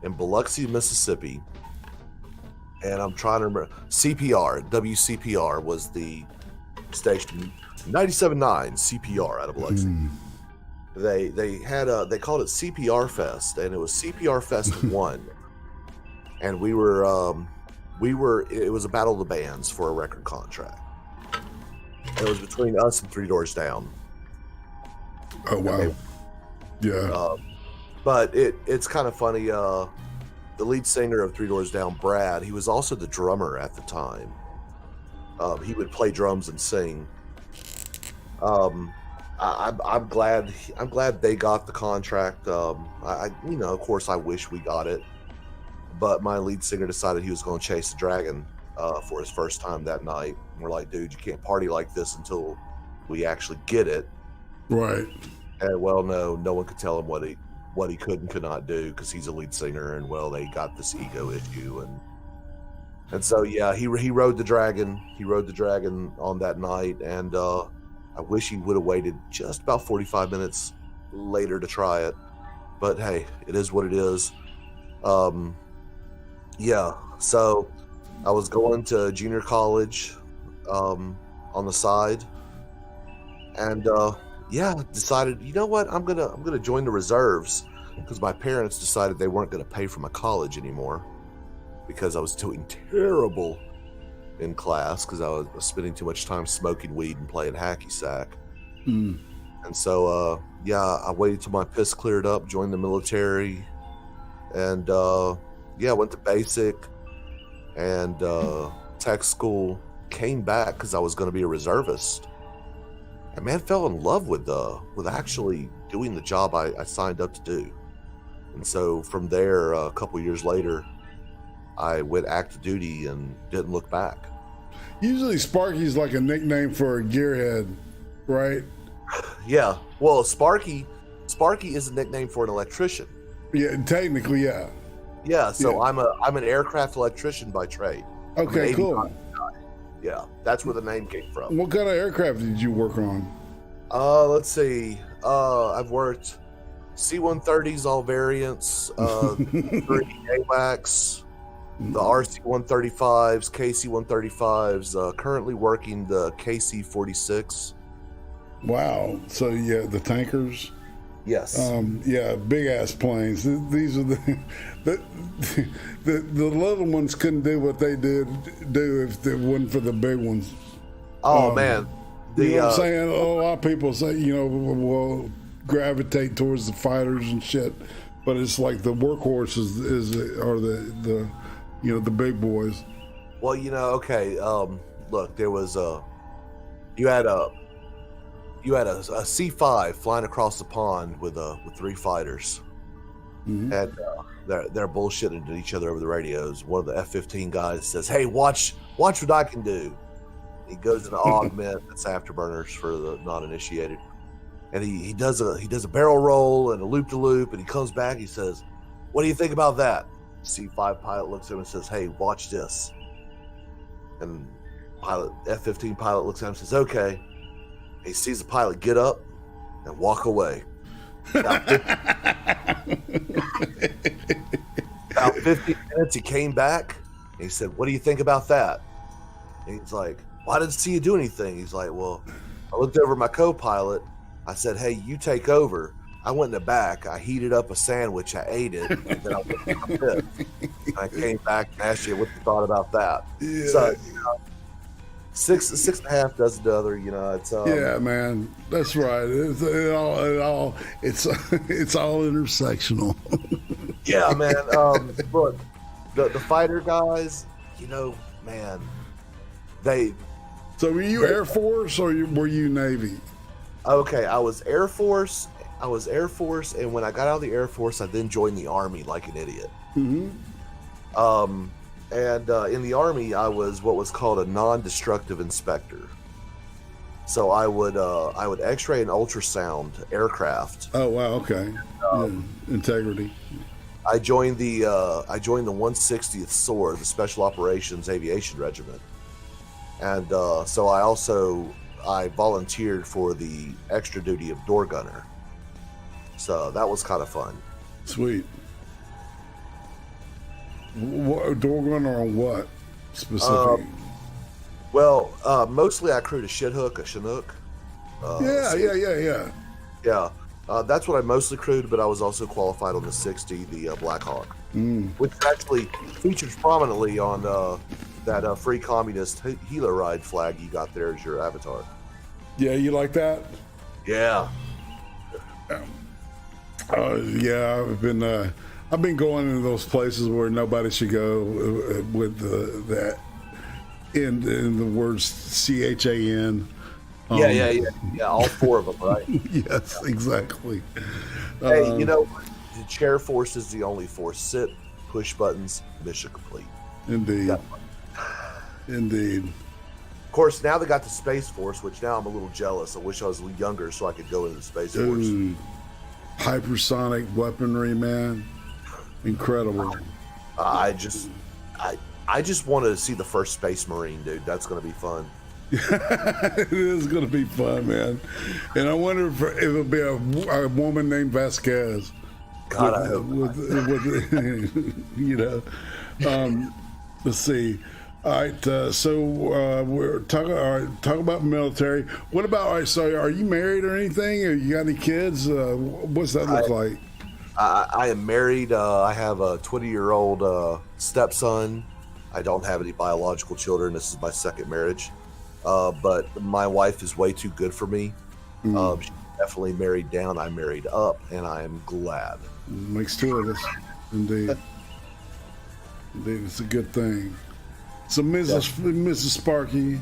in Biloxi, Mississippi, and I'm trying to remember. WCPR was the station. 97.9 CPR out of Biloxi. They called it CPR Fest, and it was CPR Fest 1, and it was a battle of the bands for a record contract. It was between us and Three Doors Down. Oh wow. Yeah. But it's kind of funny. The lead singer of Three Doors Down, Brad, he was also the drummer at the time. He would play drums and sing. I'm glad they got the contract. Of course, I wish we got it. But my lead singer decided he was going to chase the dragon for his first time that night. And we're like, dude, you can't party like this until we actually get it. Right. And well, no one could tell him what he could and could not do because he's a lead singer. And well, they got this ego issue. And so, yeah, he rode the dragon. He rode the dragon on that night. And I wish he would have waited just about 45 minutes later to try it. But hey, it is what it is. Yeah, so I was going to junior college on the side, and decided, you know what, I'm gonna join the reserves because my parents decided they weren't gonna pay for my college anymore because I was doing terrible in class because I was spending too much time smoking weed and playing hacky sack. And so I waited till my piss cleared up, joined the military, and went to basic and tech school, came back because I was going to be a reservist, and man, fell in love with actually doing the job I signed up to do. And so from there, a couple years later, I went active duty and didn't look back. Usually Sparky's like a nickname for a gearhead, right? Yeah, well, Sparky is a nickname for an electrician. Yeah, technically, yeah. Yeah, so yeah. I'm an aircraft electrician by trade. Okay, cool. Yeah, that's where the name came from. What kind of aircraft did you work on? Let's see. I've worked C-130s, all variants, 3 AWACS, the RC-135s, KC-135s, currently working the KC-46. Wow. So, yeah, the tankers? Yes. Big ass planes. These are the little ones couldn't do what they did do if it wasn't for the big ones. Oh man, you know what I'm saying? A lot of people say will gravitate towards the fighters and shit, but it's like the workhorses are the the big boys. Well, okay. Look, there was you had you had a C-5 flying across the pond with 3 fighters, and they're bullshitting to each other over the radios. One of the F-15 guys says, "Hey, watch what I can do." He goes into augment. That's afterburners for the non-initiated, and he does a barrel roll and a loop-to-loop, and he comes back. He says, "What do you think about that?" C-5 pilot looks at him and says, "Hey, watch this." And F-15 pilot looks at him and says, "Okay." He sees the pilot get up and walk away. About 15 minutes, he came back and he said, "What do you think about that?" And he's like, "Well, I didn't see you do anything." He's like, "Well, I looked over at my co-pilot. I said, 'Hey, you take over.' I went in the back. I heated up a sandwich. I ate it. And then I went to my pit. And I came back and asked you what you thought about that." Yeah. So, six and a half does the other. It's Yeah, man, that's right. It's all intersectional. Yeah, man. Look, the fighter guys, man, they. So were you Air Force or were you Navy? Okay, I was Air Force, and when I got out of the Air Force, I then joined the Army like an idiot. And in the Army, I was what was called a non-destructive inspector. So I would X-ray and ultrasound aircraft. Oh wow, okay. Integrity. I joined the 160th SOAR, the Special Operations Aviation Regiment, and so I volunteered for the extra duty of door gunner. So that was kind of fun. Sweet. What, door gunner on what specific? Mostly I crewed a shit hook, a Chinook. Yeah. That's what I mostly crewed, but I was also qualified on the 60, the Black Hawk, which actually features prominently on that Free Communist Helo Ride flag you got there as your avatar. Yeah, you like that? Yeah. Yeah, I've been going into those places where nobody should go with that in the words CHAN. Yeah. All 4 of them, right? Yes, exactly. Hey, the chair force is the only force. Sit, push buttons, mission complete. Indeed. Indeed. Of course, now they got the Space Force, which now I'm a little jealous. I wish I was a little younger so I could go into the Space Force. Hypersonic weaponry, man. Incredible. I just want to see the first Space Marine, dude. That's going to be fun. It is going to be fun, man. And I wonder if it'll be a woman named Vasquez. God, I hope not. Let's see. All right, so we're talking. All right, talk about military. What about? All right, so are you married or anything? Or you got any kids? What's that look like? I am married. I have a 20-year-old stepson. I don't have any biological children. This is my second marriage. But my wife is way too good for me. She definitely married down. I married up, and I am glad. Makes 2 of us, indeed. Indeed, it's a good thing. So, Mrs. Sparky,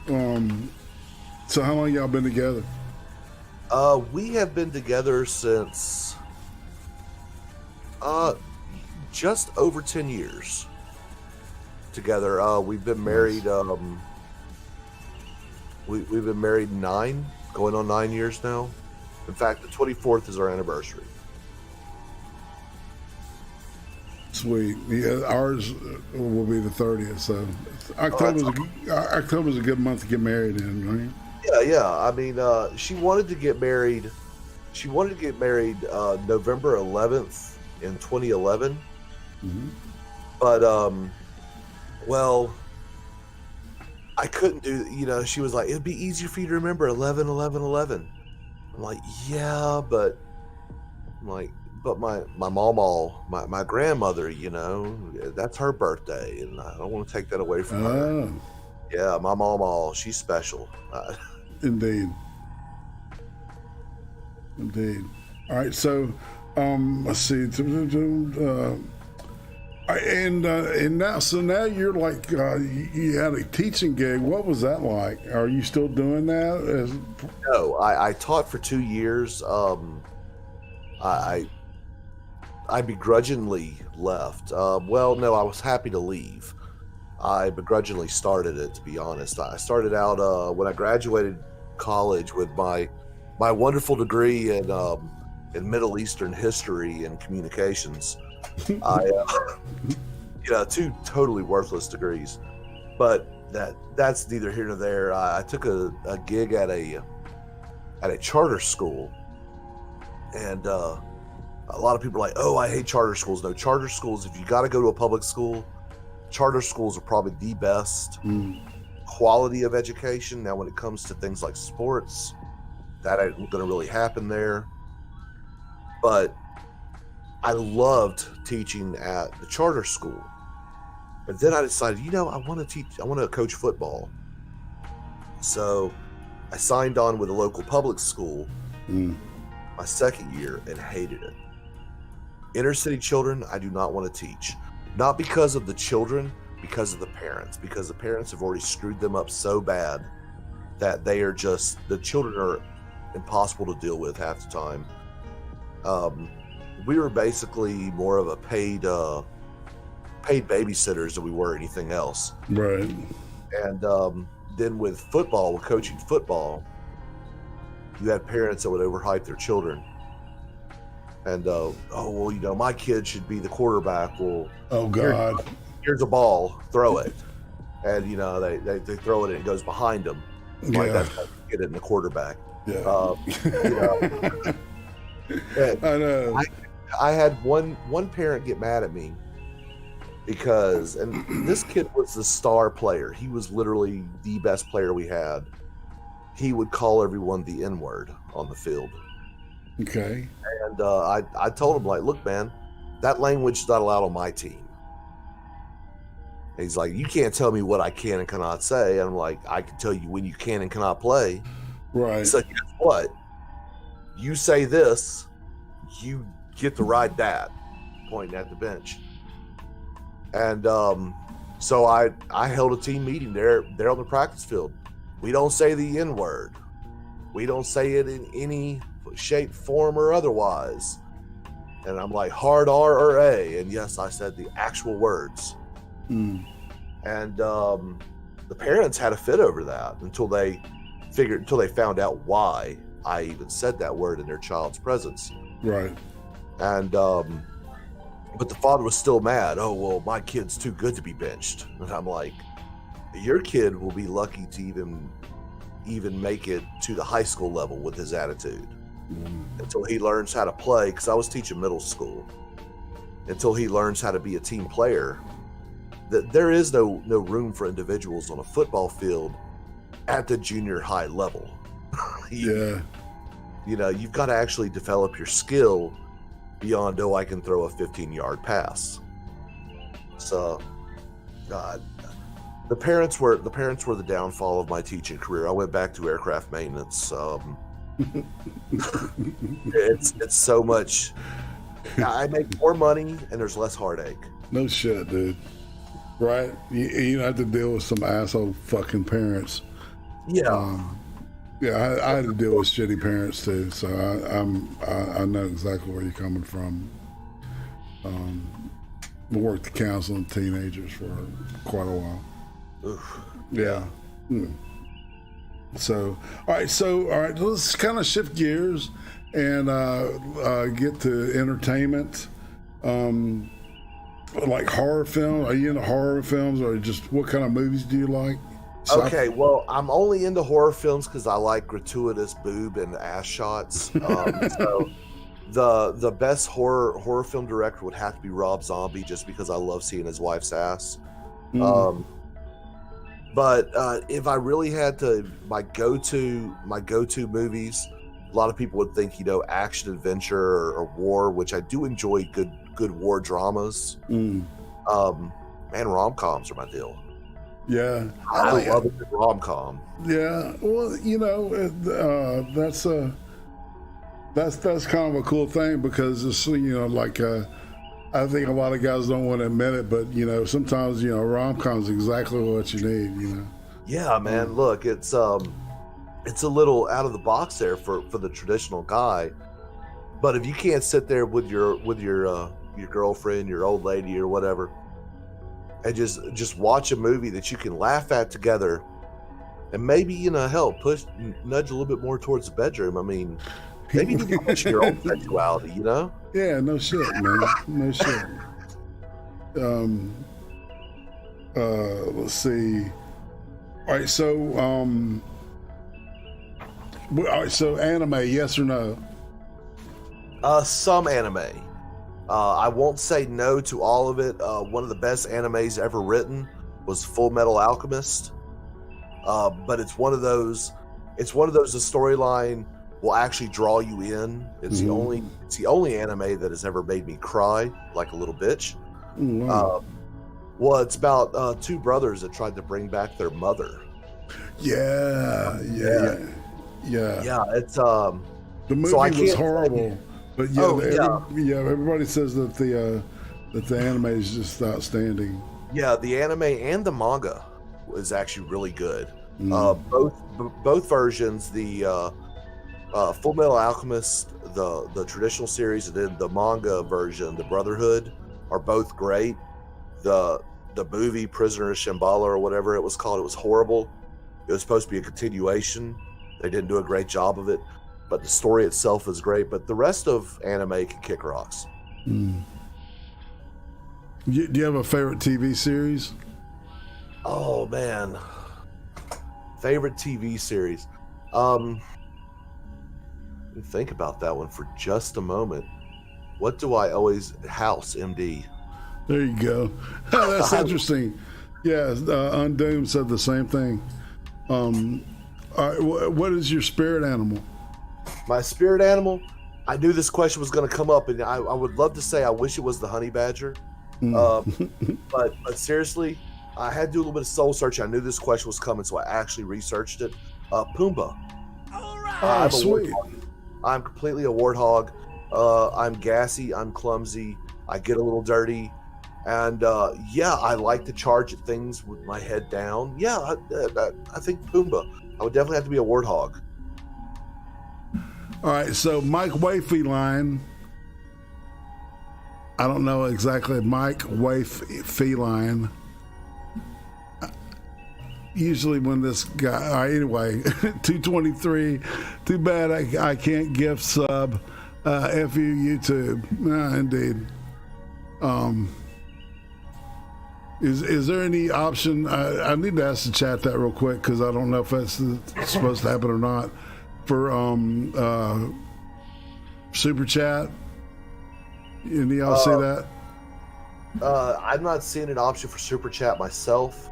so how long y'all been together? We have been together since just over 10 years together. We've been married. We've been married going on 9 years now. In fact, the 24th is our anniversary. Sweet. Yeah, ours will be the 30th. So October's a good month to get married in, right? Yeah. I mean, she wanted to get married. She wanted to get married November 11th in 2011. But well, I couldn't do. She was like, "It'd be easier for you to remember 11/11/11." I'm like, "Yeah, but." I'm like, "But my mama, my grandmother, that's her birthday, and I don't want to take that away from her." Yeah, my mama, she's special. Indeed. All right, so let's see. All And now, so now you're like, you had a teaching gig. What was that like? Are you still doing that? No, I taught for 2 years. I begrudgingly left. Well, no, I was happy to leave. I begrudgingly started it, to be honest. I started out when I graduated college with my wonderful degree in Middle Eastern history and communications. I, two totally worthless degrees, but that's neither here nor there. I took a gig at a charter school, and a lot of people are like, "Oh, I hate charter schools." No, charter schools. If you got to go to a public school, charter schools are probably the best quality of education. Now, when it comes to things like sports, that ain't going to really happen there. But I loved teaching at the charter school. But then I decided, I want to coach football. So I signed on with a local public school my second year and hated it. Inner city children, I do not want to teach. Not because of the children, because of the parents. Because the parents have already screwed them up so bad that the children are impossible to deal with half the time. We were basically more of a paid babysitters than we were anything else. Right. And then with football, with coaching football, you had parents that would overhype their children. And my kid should be the quarterback. Well, oh God, here's a ball, throw it, and they throw it and it goes behind them. Like that's how you get it in the quarterback. Yeah. I know. I had one parent get mad at me because, and this kid was the star player. He was literally the best player we had. He would call everyone the N-word on the field. Okay. And I told him, like, look, man, that language is not allowed on my team. And he's like, you can't tell me what I can and cannot say. And I'm like, I can tell you when you can and cannot play. Right. So guess what? You say this, you get to ride that, pointing at the bench. And so I held a team meeting there on the practice field. We don't say the N-word. We don't say it in any shape, form, or otherwise. And I'm like, hard R or A. And yes, I said the actual words. And the parents had a fit over that until they found out why I even said that word in their child's presence. Right. And but the father was still mad. Oh, well, my kid's too good to be benched. And I'm like, your kid will be lucky to even make it to the high school level with his attitude until he learns how to play. Because I was teaching middle school. Until he learns how to be a team player, that there is no room for individuals on a football field at the junior high level. You've got to actually develop your skill beyond, I can throw a 15-yard pass. So, God, the parents were the downfall of my teaching career. I went back to aircraft maintenance. It's so much. I make more money and there's less heartache. No shit, dude. Right? You don't have to deal with some asshole fucking parents. Yeah. I had to deal with shitty parents too, so I know exactly where you're coming from. I worked counseling teenagers for quite a while. Oof. Yeah. So, all right, let's kind of shift gears and get to entertainment. Like horror film. Are you into horror films, or just what kind of movies do you like? Okay, well, I'm only into horror films because I like gratuitous boob and ass shots. So the best horror film director would have to be Rob Zombie, just because I love seeing his wife's ass. But if I really had to, my go-to movies, a lot of people would think, action, adventure, or war, which I do enjoy good war dramas. Man, rom-coms are my deal. Yeah, I love a good rom-com. Yeah, well, that's kind of a cool thing, because it's like I think a lot of guys don't want to admit it, but you know, sometimes you know, rom-com's exactly what you need. You know. Yeah, man. Look, it's a little out of the box there for the traditional guy, but if you can't sit there with your girlfriend, your old lady, or whatever, and just watch a movie that you can laugh at together, and maybe help nudge a little bit more towards the bedroom. I mean, maybe you need to push your own sexuality. Yeah, no shit, man. No shit. Let's see. All right, so anime, yes or no? Some anime. I won't say no to all of it. One of the best animes ever written was Full Metal Alchemist. But it's one of those. The storyline will actually draw you in. It's the only anime that has ever made me cry like a little bitch. Wow. Well, it's about two brothers that tried to bring back their mother. Yeah. Yeah, it's The movie so I was can't horrible, but everybody says that the anime is just outstanding. Yeah, the anime and the manga is actually really good. Both versions, the Full Metal Alchemist, the traditional series, and then the manga version, the Brotherhood, are both great. The movie Prisoner of Shambhala, or whatever it was called, it was horrible. It was supposed to be a continuation. They didn't do a great job of it, but the story itself is great. But the rest of anime can kick rocks. Do you have a favorite TV series? Oh man, favorite TV series. Let me think about that one for just a moment. What do I always House MD? There you go. That's interesting. Yeah, Undoomed said the same thing. All right, what is your spirit animal? My spirit animal? I knew this question was going to come up, and I would love to say I wish it was the honey badger. But seriously, I had to do a little bit of soul searching. I knew this question was coming, so I actually researched it. Pumbaa. Oh, sweet. I'm completely a warthog. I'm gassy. I'm clumsy. I get a little dirty. And I like to charge at things with my head down. Yeah, I think Pumbaa. I would definitely have to be a warthog. All right, so Mike Wayfeline. I don't know exactly. Mike Wayfeline. Usually when this guy, all right, anyway, 223. Too bad I can't gift sub. F you, YouTube. Indeed. Is there any option? I need to ask the chat that real quick because I don't know if that's supposed to happen or not. For super chat, any y'all see that? I'm not seeing an option for super chat myself.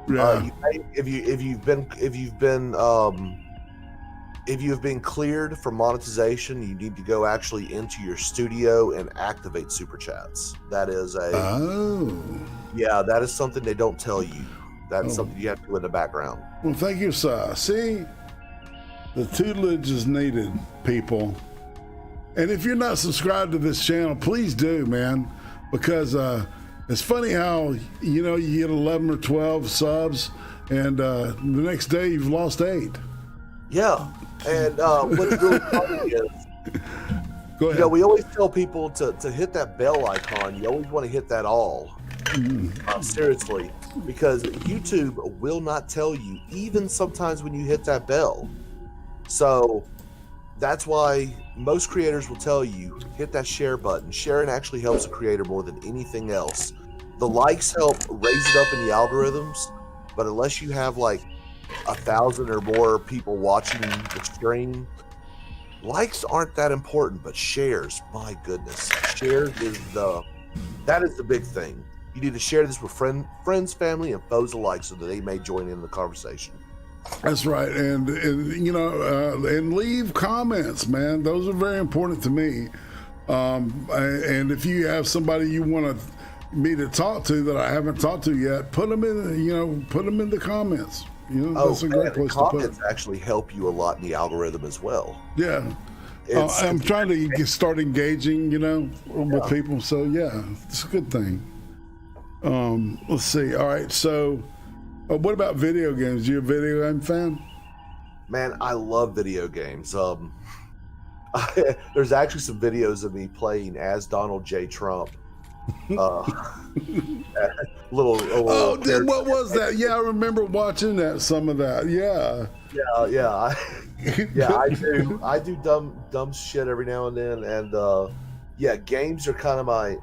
Yeah. If you've been cleared for monetization, you need to go actually into your studio and activate super chats. That is that is something they don't tell you. That's something you have to do in the background. Well, thank you, sir. See, the tutelage is needed, people. And if you're not subscribed to this channel, please do, man, because it's funny how you get 11 or 12 subs, and the next day you've lost 8. Yeah. And what's really funny is, Go ahead. we always tell people to hit that bell icon. You always want to hit that all. Seriously, because YouTube will not tell you, even sometimes when you hit that bell. So that's why most creators will tell you, hit that share button. Sharing actually helps a creator more than anything else. The likes help raise it up in the algorithms, but unless you have like 1,000 or more people watching the stream, likes aren't that important, but shares, my goodness, shares that is the big thing. You need to share this with friends, family, and foes alike so that they may join in the conversation. That's right, and leave comments, man. Those are very important to me. And if you have somebody you want me to talk to that I haven't talked to yet, put them in. Put them in the comments. That's a great place to put it. Comments actually help you a lot in the algorithm as well. Yeah. I'm trying to start engaging, with people. So yeah, it's a good thing. Let's see. All right. So, what about video games? You a video game fan? Man, I love video games. There's actually some videos of me playing as Donald J. Trump. What was that? Yeah, I remember watching that. Some of that. Yeah. I do dumb shit every now and then, and games are kind of my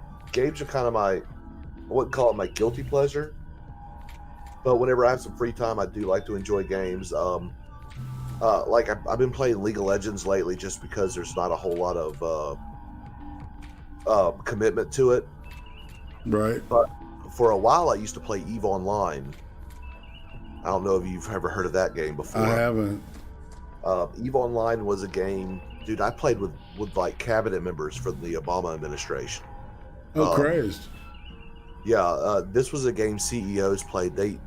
I wouldn't call it my guilty pleasure, but whenever I have some free time, I do like to enjoy games. Like I've been playing League of Legends lately, just because there's not a whole lot of commitment to it. Right. But for a while, I used to play EVE Online. I don't know if you've ever heard of that game before. I haven't. EVE Online was a game, dude. I played with like cabinet members from the Obama administration. Oh, crazy. Yeah, this was a game CEOs played. They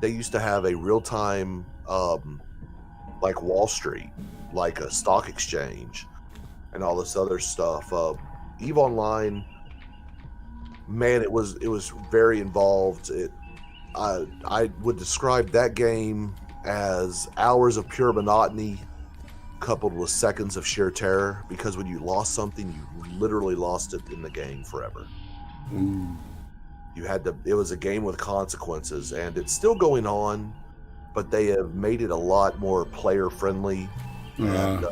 used to have a real time like Wall Street, like a stock exchange, and all this other stuff. EVE Online, man, it was very involved. I would describe that game as hours of pure monotony coupled with seconds of sheer terror, because when you lost something, you literally lost it in the game forever. It was a game with consequences, and it's still going on, but they have made it a lot more player friendly. And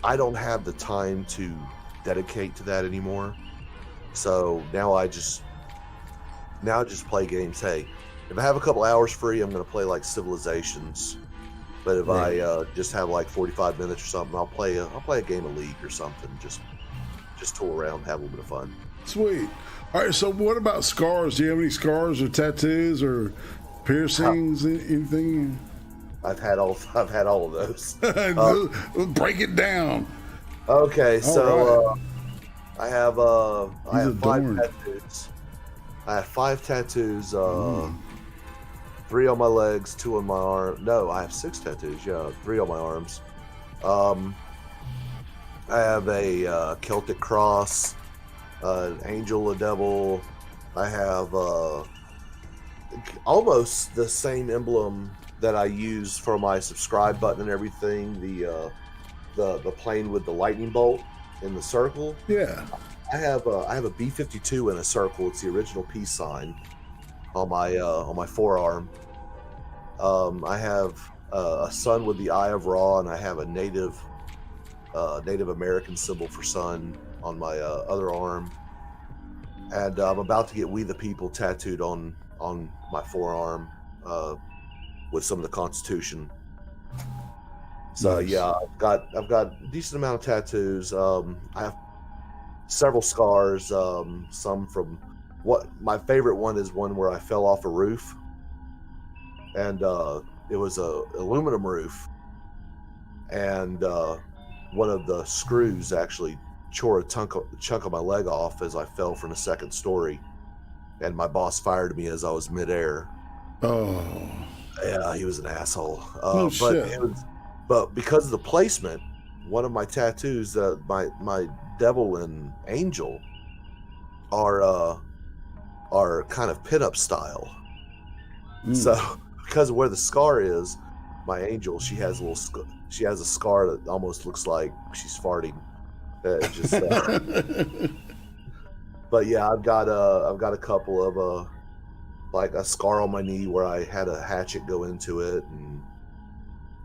I don't have the time to dedicate to that anymore. So now I just play games. Hey, if I have a couple hours free, I'm going to play like Civilizations. But if I just have like 45 minutes or something, I'll play a game of League or something. Just tool around, have a little bit of fun. Sweet. All right. So what about scars? Do you have any scars or tattoos or piercings? Anything? I've had all of those. Break it down. Okay, so I have 5 tattoos. I have 5 tattoos. 3 on my legs, 2 on my arm. No, I have 6 tattoos. Yeah, 3 on my arms. I have a Celtic cross, an angel, a devil. I have almost the same emblem that I use for my subscribe button and everything. The plane with the lightning bolt in the circle. Yeah. I have a B-52 in a circle. It's the original peace sign on my forearm. I have a sun with the Eye of Ra, and I have a Native American symbol for sun on my other arm. And I'm about to get "We the People" tattooed on my forearm with some of the Constitution. So nice. yeah, I've got a decent amount of tattoos. I have several scars. Some from my favorite one is one where I fell off a roof, and it was a aluminum roof, and one of the screws actually tore a chunk of my leg off as I fell from the 2nd story, and my boss fired me as I was midair. Oh. Yeah, he was an asshole. Shit. But because of the placement, one of my tattoos, my devil and angel, are kind of pinup style. So because of where the scar is, my angel, she has a scar that almost looks like she's farting. But yeah, I've got a couple of like a scar on my knee where I had a hatchet go into it, and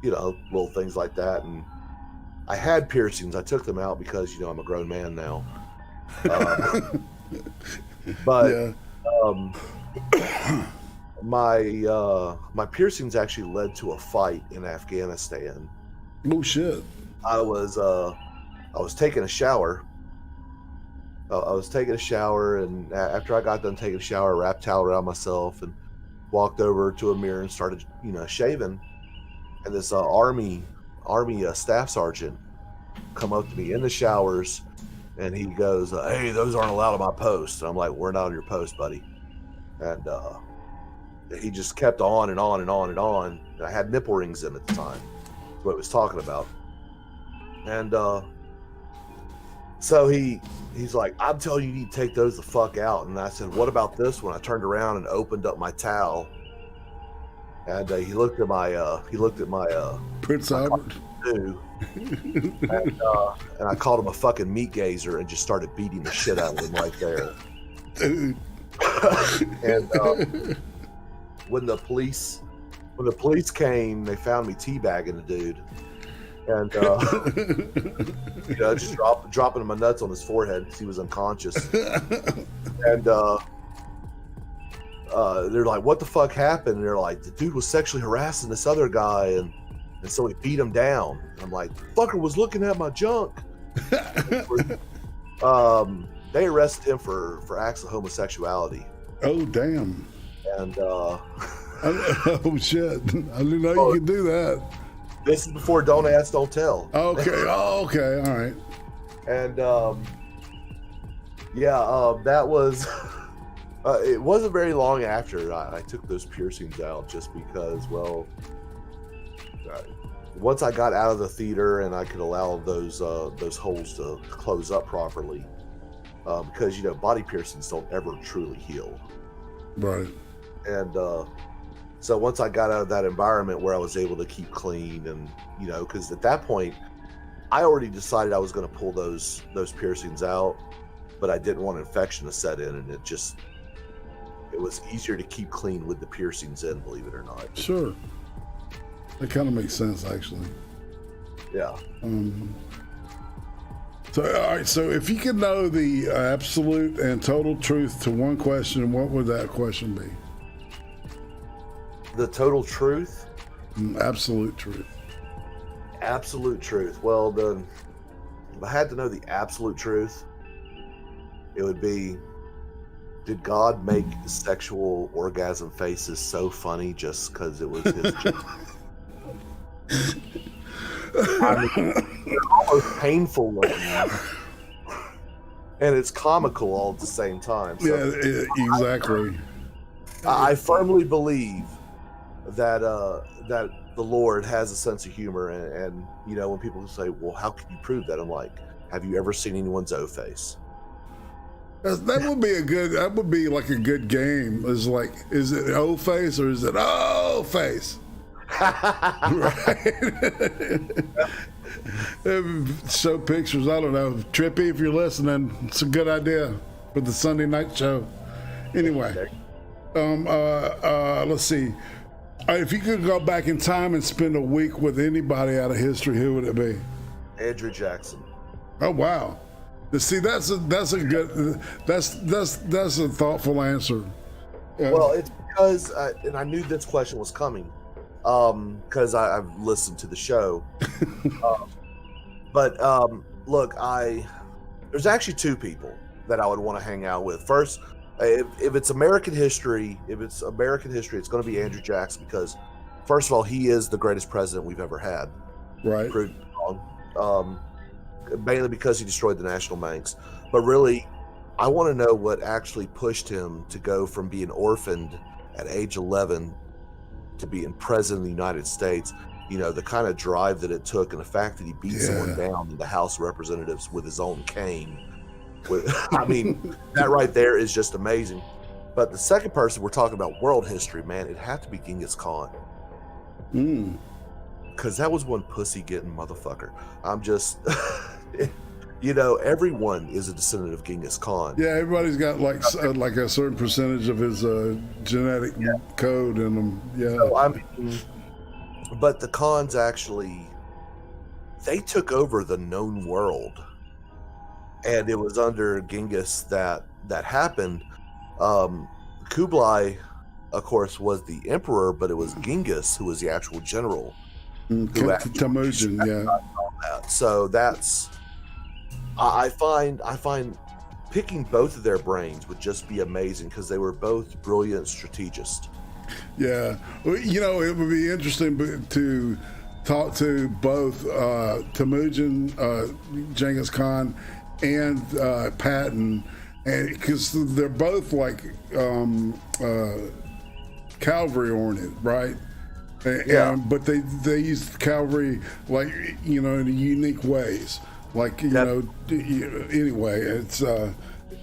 little things like that. And I had piercings. I took them out because I'm a grown man now. But my piercings actually led to a fight in Afghanistan. Oh shit! I was taking a shower. And after I got done taking a shower, I wrapped a towel around myself and walked over to a mirror and started, shaving. And this army staff sergeant come up to me in the showers, and he goes, "Hey, those aren't allowed on my post." And I'm like, "We're not on your post, buddy." And he just kept on and on and on and on. And I had nipple rings in at the time. That's what he was talking about. And So he's like, I'm telling you, you need to take those the fuck out. And I said, what about this one? I turned around and opened up my towel, and he looked at my Prince Albert. and I called him a fucking meat gazer and just started beating the shit out of him right there. Dude. And when the police came, they found me teabagging the dude, and just dropping my nuts on his forehead because he was unconscious. And they're like, "What the fuck happened?" And they're like, "The dude was sexually harassing this other guy, and so he beat him down." And I'm like, "Fucker was looking at my junk." They arrested him for acts of homosexuality. Oh damn! And oh shit! I didn't know you could do that. This is before Don't Ask, Don't Tell. Okay. Oh, okay. All right. And that was. It wasn't very long after I took those piercings out, just because, well, once I got out of the theater and I could allow those holes to close up properly, because body piercings don't ever truly heal. Right. And so once I got out of that environment where I was able to keep clean, and because at that point I already decided I was going to pull those piercings out, but I didn't want infection to set in, and it was easier to keep clean with the piercings in, believe it or not. Sure. That kind of makes sense, actually. Yeah. So, all right. So, if you could know the absolute and total truth to one question, what would that question be? The total truth? Absolute truth. Absolute truth. Well, then, if I had to know the absolute truth, it would be, did God make sexual orgasm faces so funny just because it was his job? I mean, they're almost painful looking, and it's comical all at the same time. So Yeah, exactly. I firmly believe that that the Lord has a sense of humor, and when people say, "Well, how can you prove that?" I'm like, "Have you ever seen anyone's O face?" That would be that would be like a good game. Is it O face or is it O face? Right. Show pictures. I don't know. Trippy, if you're listening, it's a good idea for the Sunday night show. Anyway, let's see. If you could go back in time and spend a week with anybody out of history, who would it be? Andrew Jackson. Oh wow. See, that's a thoughtful answer. Well, it's because, and I knew this question was coming, because I've listened to the show. But look, there's actually two people that I would want to hang out with. First, if it's American history, it's going to be Andrew Jackson, because first of all, he is the greatest president we've ever had. Right. Proved wrong. Mainly because he destroyed the national banks. But really, I want to know what actually pushed him to go from being orphaned at age 11 to being president of the United States. The kind of drive that it took, and the fact that he beat someone down in the House of Representatives with his own cane. I mean, that right there is just amazing. But the second person, we're talking about world history, man, it'd have to be Genghis Khan. Because that was one pussy-getting motherfucker. I'm just... everyone is a descendant of Genghis Khan. Yeah, everybody's got like a certain percentage of his genetic code in them. Yeah. So, I mean, but the Khans actually, they took over the known world, and it was under Genghis that happened. Kublai, of course, was the emperor, but it was Genghis who was the actual general. Temujin, yeah. So that's. I find picking both of their brains would just be amazing, because they were both brilliant strategists. Yeah, well, it would be interesting to talk to both Temujin, Genghis Khan, and Patton, and because they're both like cavalry oriented, right? But they use cavalry in unique ways. Like, anyway, it's I'm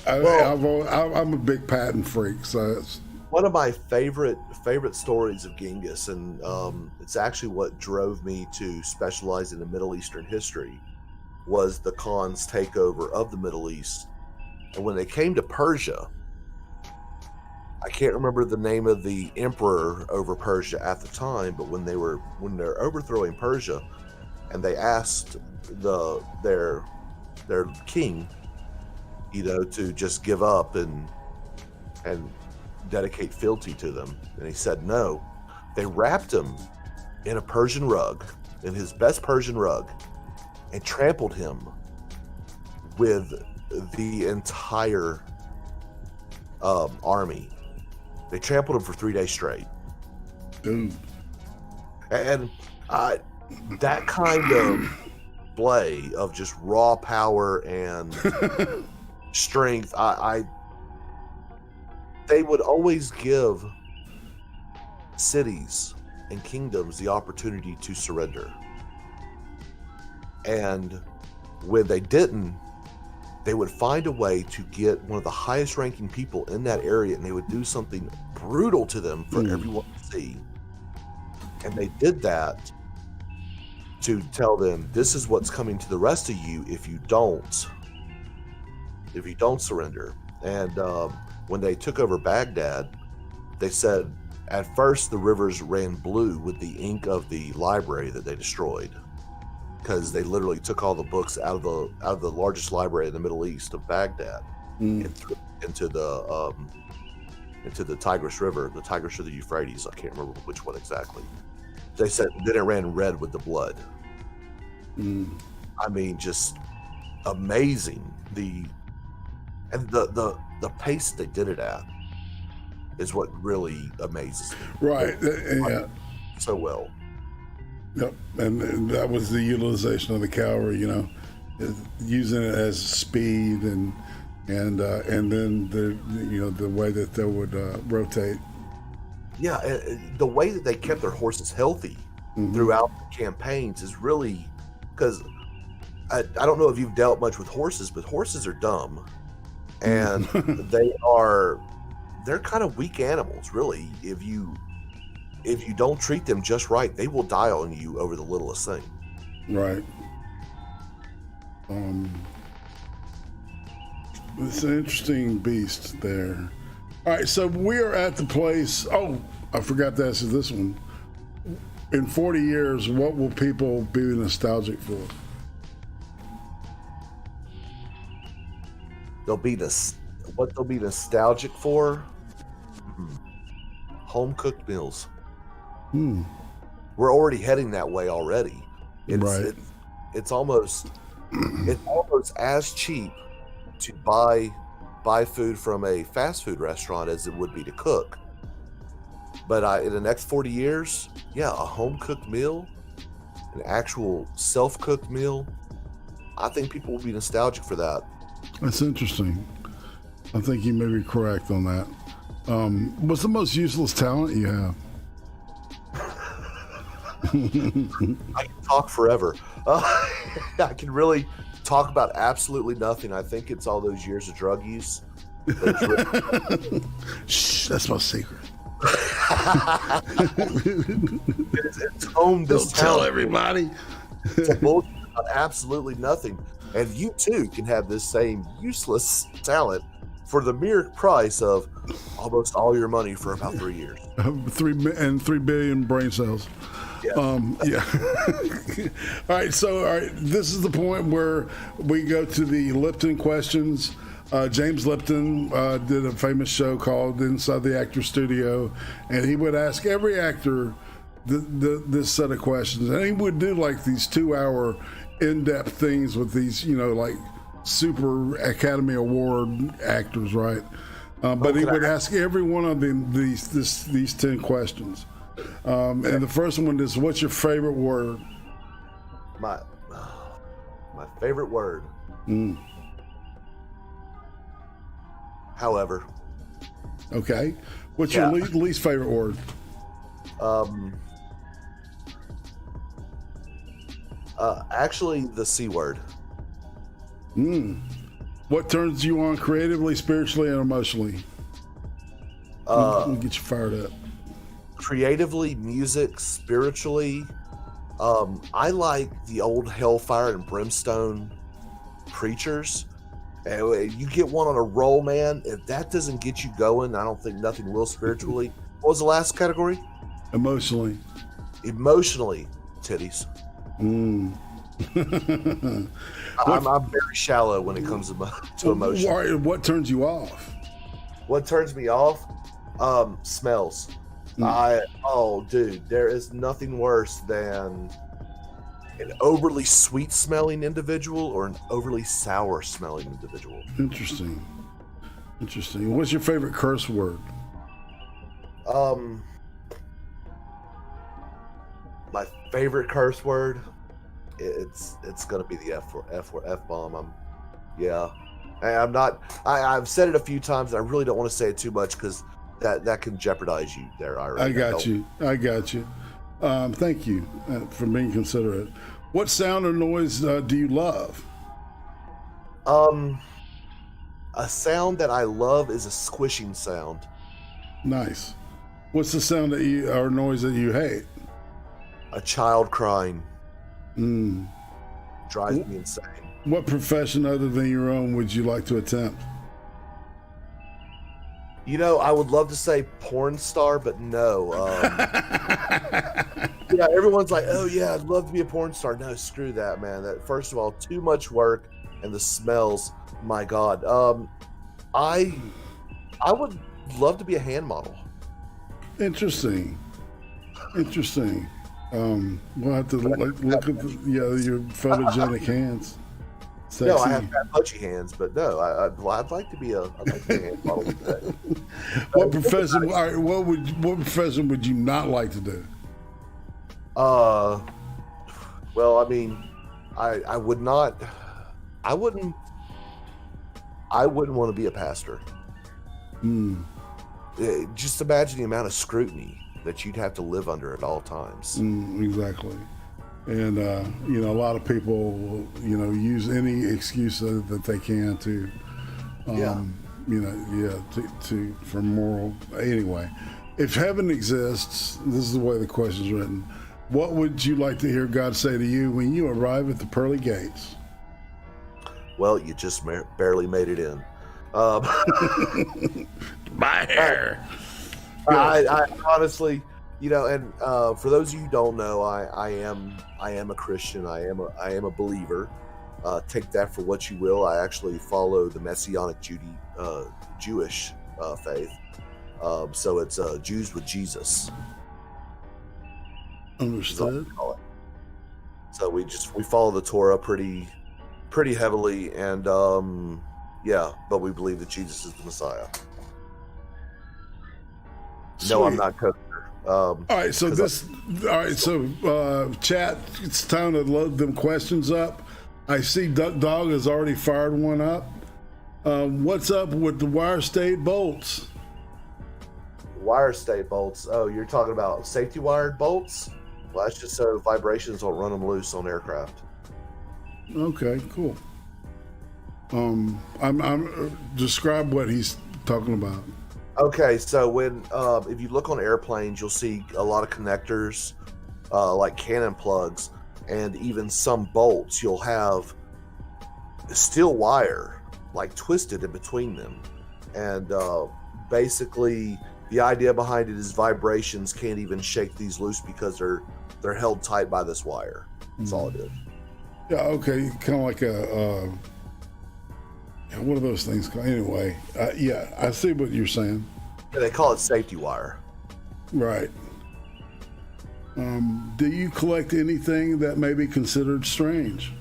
a big patent freak, so it's one of my favorite stories of Genghis, and it's actually what drove me to specialize in the Middle Eastern history, was the Khan's takeover of the Middle East. And when they came to Persia, I can't remember the name of the emperor over Persia at the time, but when they're overthrowing Persia, and they asked their king, to just give up and dedicate fealty to them, and he said no. They wrapped him in a Persian rug, in his best Persian rug, and trampled him with the entire army. They trampled him for 3 days straight. Dude. And that kind of display of just raw power and strength, they would always give cities and kingdoms the opportunity to surrender. And when they didn't, they would find a way to get one of the highest ranking people in that area, and they would do something brutal to them for everyone to see. And they did that to tell them, this is what's coming to the rest of you if you don't surrender. And when they took over Baghdad, they said at first the rivers ran blue with the ink of the library that they destroyed, because they literally took all the books out of the largest library in the Middle East of Baghdad and threw it into the Tigris River, the Tigris or the Euphrates. I can't remember which one exactly. They said then it ran red with the blood. I mean, just amazing. The pace they did it at is what really amazes me. Right. Yeah. So well. Yep. And that was the utilization of the cavalry, using it as speed and then the way that they would rotate. Yeah, the way that they kept their horses healthy throughout the campaigns is really, because I don't know if you've dealt much with horses, but horses are dumb, and they're kind of weak animals, really. If you don't treat them just right, they will die on you over the littlest thing. Right. It's an interesting beast there. All right, so we are at the place. Oh, I forgot to ask you this one. In 40 years, what will people be nostalgic for? What they'll be nostalgic for? Home cooked meals. We're already heading that way already. It's almost as cheap to buy food from a fast food restaurant as it would be to cook. But in the next 40 years, a home cooked meal, an actual self cooked meal, I think people will be nostalgic for that. That's interesting. I think you may be correct on that. What's the most useless talent you have? I can talk forever. I can really talk about absolutely nothing. I think it's all those years of drug use. Shh, that's my secret. It's home this Don't tell talent. everybody. It's a bullshit about absolutely nothing. And you too can have this same useless talent for the mere price of almost all your money for about 3 years. 3 billion brain cells. Yeah. All right. This is the point where we go to the Lipton questions. James Lipton did a famous show called Inside the Actor Studio, and he would ask every actor this set of questions, and he would do like these 2-hour in-depth things with these, like super Academy Award actors, right? But he would ask every one of them these 10 questions. And the first one is, what's your favorite word? My favorite word. However. Okay. What's your least favorite word? Actually, the C word. What turns you on creatively, spiritually, and emotionally? Let me get you fired up. Creatively, music, spiritually, I like the old hellfire and brimstone preachers. And you get one on a roll, man. If that doesn't get you going, I don't think nothing will spiritually. What was the last category? Emotionally. Emotionally, titties. I'm very shallow when it comes to emotion. What turns you off? What turns me off? Smells. Dude, there is nothing worse than an overly sweet smelling individual or an overly sour smelling individual. Interesting. What's your favorite curse word? My favorite curse word, it's gonna be the F bomb. I've said it a few times, and I really don't want to say it too much because that can jeopardize you there, Ira. I got you. Thank you for being considerate. What sound or noise do you love? A sound that I love is a squishing sound. Nice. What's the sound or noise that you hate? A child crying. Drives me insane. What profession other than your own would you like to attempt? You know, I would love to say porn star, but no. Everyone's like, oh yeah, I'd love to be a porn star. No, screw that, man. That, first of all, too much work, and the smells, my God. I would love to be a hand model. Interesting. We'll have to look at your photogenic hands. Sexy. No, I have fat pudgy hands, but no, I'd like to be a hand model. What profession? All right, what profession would you not like to do? Well, I mean, I wouldn't want to be a pastor. Just imagine the amount of scrutiny that you'd have to live under at all times. Exactly. And a lot of people will, use any excuse that they can to, for moral. Anyway, if heaven exists, this is the way the question's written. What would you like to hear God say to you when you arrive at the pearly gates? Well, you just barely made it in. My hair. I honestly, and for those of you who don't know, I am a Christian. I am a believer. Take that for what you will. I actually follow the Messianic Jewish faith. So it's Jews with Jesus. Understood. So we follow the Torah pretty heavily, and but we believe that Jesus is the Messiah. Sweet. No, I'm not kosher. All right, so chat, it's time to load them questions up. I see Duck Dog has already fired one up. What's up with the wire state bolts? Wire state bolts? Oh, you're talking about safety wired bolts? Well, that's just so vibrations don't run them loose on aircraft. Okay, cool. I'm describe what he's talking about. Okay, so when if you look on airplanes, you'll see a lot of connectors, like cannon plugs, and even some bolts. You'll have steel wire like twisted in between them, and basically the idea behind it is vibrations can't even shake these loose because they're held tight by this wire. That's all it is. Yeah. Okay. Kind of like a. What are those things called? Anyway, I see what you're saying. Yeah, they call it safety wire. Right. Do you collect anything that may be considered strange?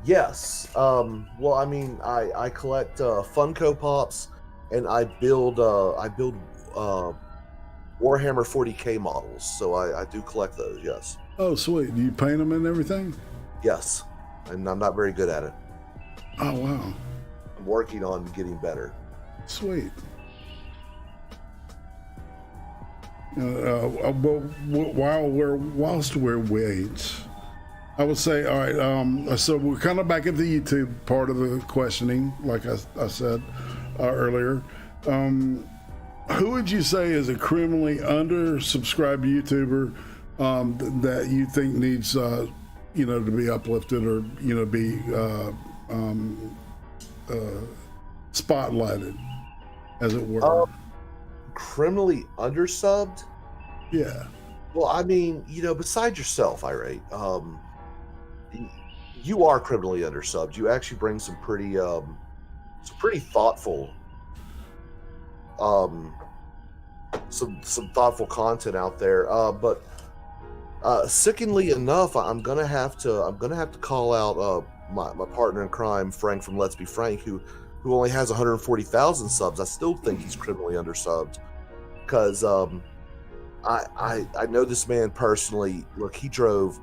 Yes. Well, I mean, I collect Funko Pops, and I build Warhammer 40K models. So I do collect those. Yes. Oh, sweet. Do you paint them and everything? Yes. And I'm not very good at it. Oh, wow. I'm working on getting better. Sweet. Whilst we're YEETS, I would say, all right, so we're kind of back at the YouTube part of the questioning, like I said earlier. Who would you say is a criminally undersubscribed YouTuber that you think needs, to be uplifted or, be spotlighted, as it were? Criminally undersubbed? Yeah. Well, I mean, besides yourself, Irate, you are criminally undersubbed. You actually bring some pretty thoughtful, some thoughtful content out there. But sickeningly enough, I'm gonna have to call out my partner in crime, Frank from Let's Be Frank, who only has 140,000 subs. I still think he's criminally undersubbed because I know this man personally. Look, he drove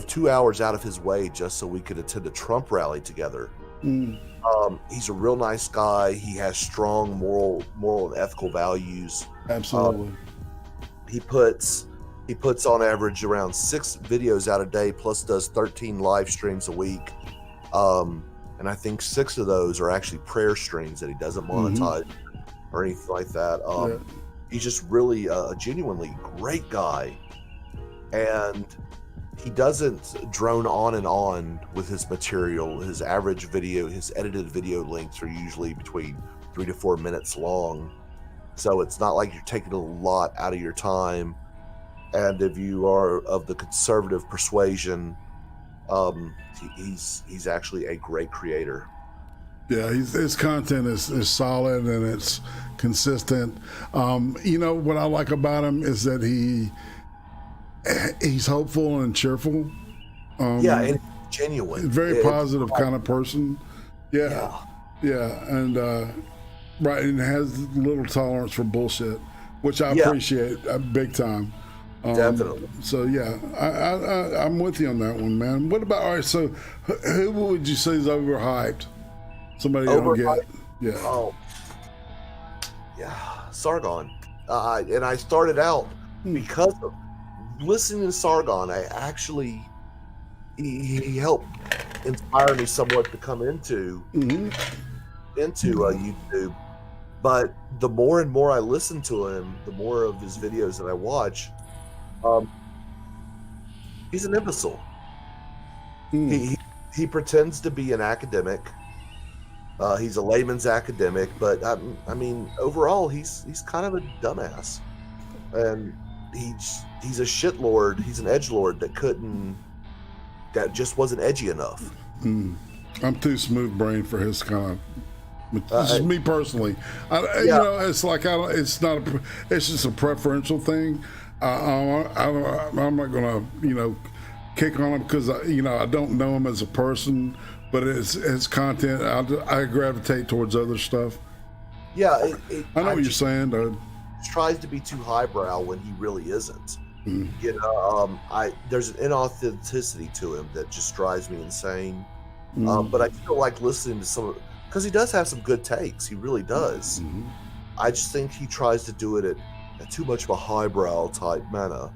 2 hours out of his way just so we could attend a Trump rally together. He's a real nice guy. He has strong moral and ethical values. Absolutely. He puts on average around 6 videos out a day, plus does 13 live streams a week. And I think 6 of those are actually prayer streams that he doesn't monetize or anything like that. He's just really a genuinely great guy. And he doesn't drone on and on with his material. His average video, his edited video lengths are usually between 3 to 4 minutes long. So it's not like you're taking a lot out of your time. And if you are of the conservative persuasion, he's actually a great creator. Yeah, his content is solid and it's consistent. What I like about him is that he's hopeful and cheerful. And genuine. Very positive kind of person. Yeah. And right, and has little tolerance for bullshit, which I appreciate big time. Definitely. So yeah, I'm with you on that one, man. What about, all right, so who would you say is overhyped? Somebody you don't get? Yeah. Oh, yeah, Sargon. And I started out because of listening to Sargon. He helped inspire me somewhat to come into YouTube. But the more and more I listen to him, the more of his videos that I watch, he's an imbecile. He pretends to be an academic. He's a layman's academic, but I mean, overall, he's kind of a dumbass, and he's a shitlord. He's an edgelord that just wasn't edgy enough. I'm too smooth brained for his kind of. This is me personally. It's like it's just a preferential thing. I'm not gonna kick on him because I don't know him as a person, but his content I gravitate towards other stuff. Yeah, I know what you're saying, dude. Tries to be too highbrow when he really isn't. There's an inauthenticity to him that just drives me insane. But I feel like listening to some, because he does have some good takes. He really does. I just think he tries to do it at too much of a highbrow type manner,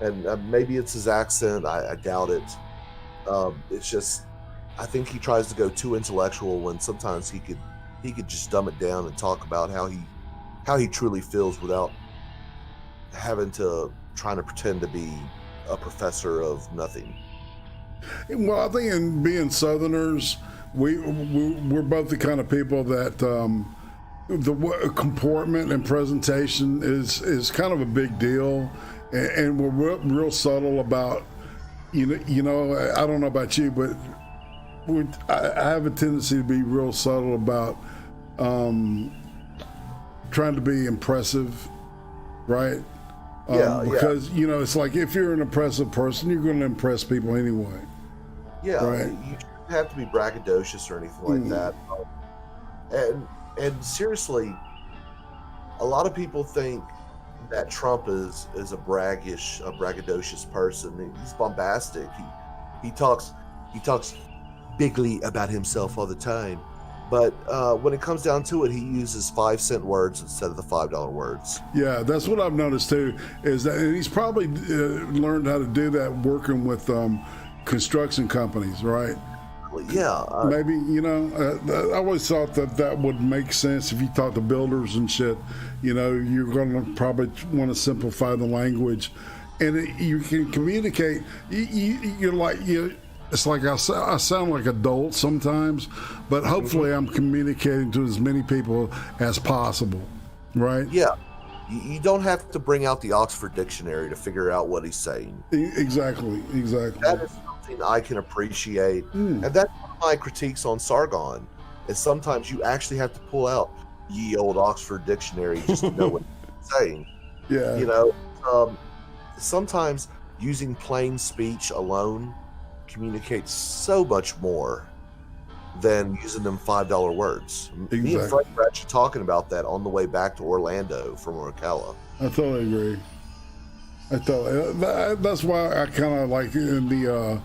and maybe it's his accent. I doubt it. It's just, I think he tries to go too intellectual when sometimes he could just dumb it down and talk about how he truly feels without trying to pretend to be a professor of nothing. Well, I think in being Southerners, we're both the kind of people that the comportment and presentation is kind of a big deal, and we're real subtle about I don't know about you, but I have a tendency to be real subtle about trying to be impressive, right? Because it's like if you're an impressive person, you're going to impress people anyway. Yeah, right. You shouldn't have to be braggadocious or anything like that. And seriously, a lot of people think that Trump is a braggadocious person. He's bombastic. He talks bigly about himself all the time. But when it comes down to it, he uses 5-cent words instead of the $5 words. Yeah, that's what I've noticed too. Is that, and he's probably learned how to do that working with construction companies, right? Yeah. Maybe, I always thought that would make sense if you talk to builders and shit. You're going to probably want to simplify the language, and you can communicate. It's like I sound like adult sometimes, but hopefully I'm communicating to as many people as possible, right? Yeah. You don't have to bring out the Oxford Dictionary to figure out what he's saying. Exactly. That is something I can appreciate. And that's one of my critiques on Sargon, is sometimes you actually have to pull out ye old Oxford Dictionary just to know what he's saying. Yeah. Sometimes using plain speech alone communicates so much more than using them $5 words. Exactly. Me and Frank were actually talking about that on the way back to Orlando from Ocala. I totally agree. That's why I kind of like in the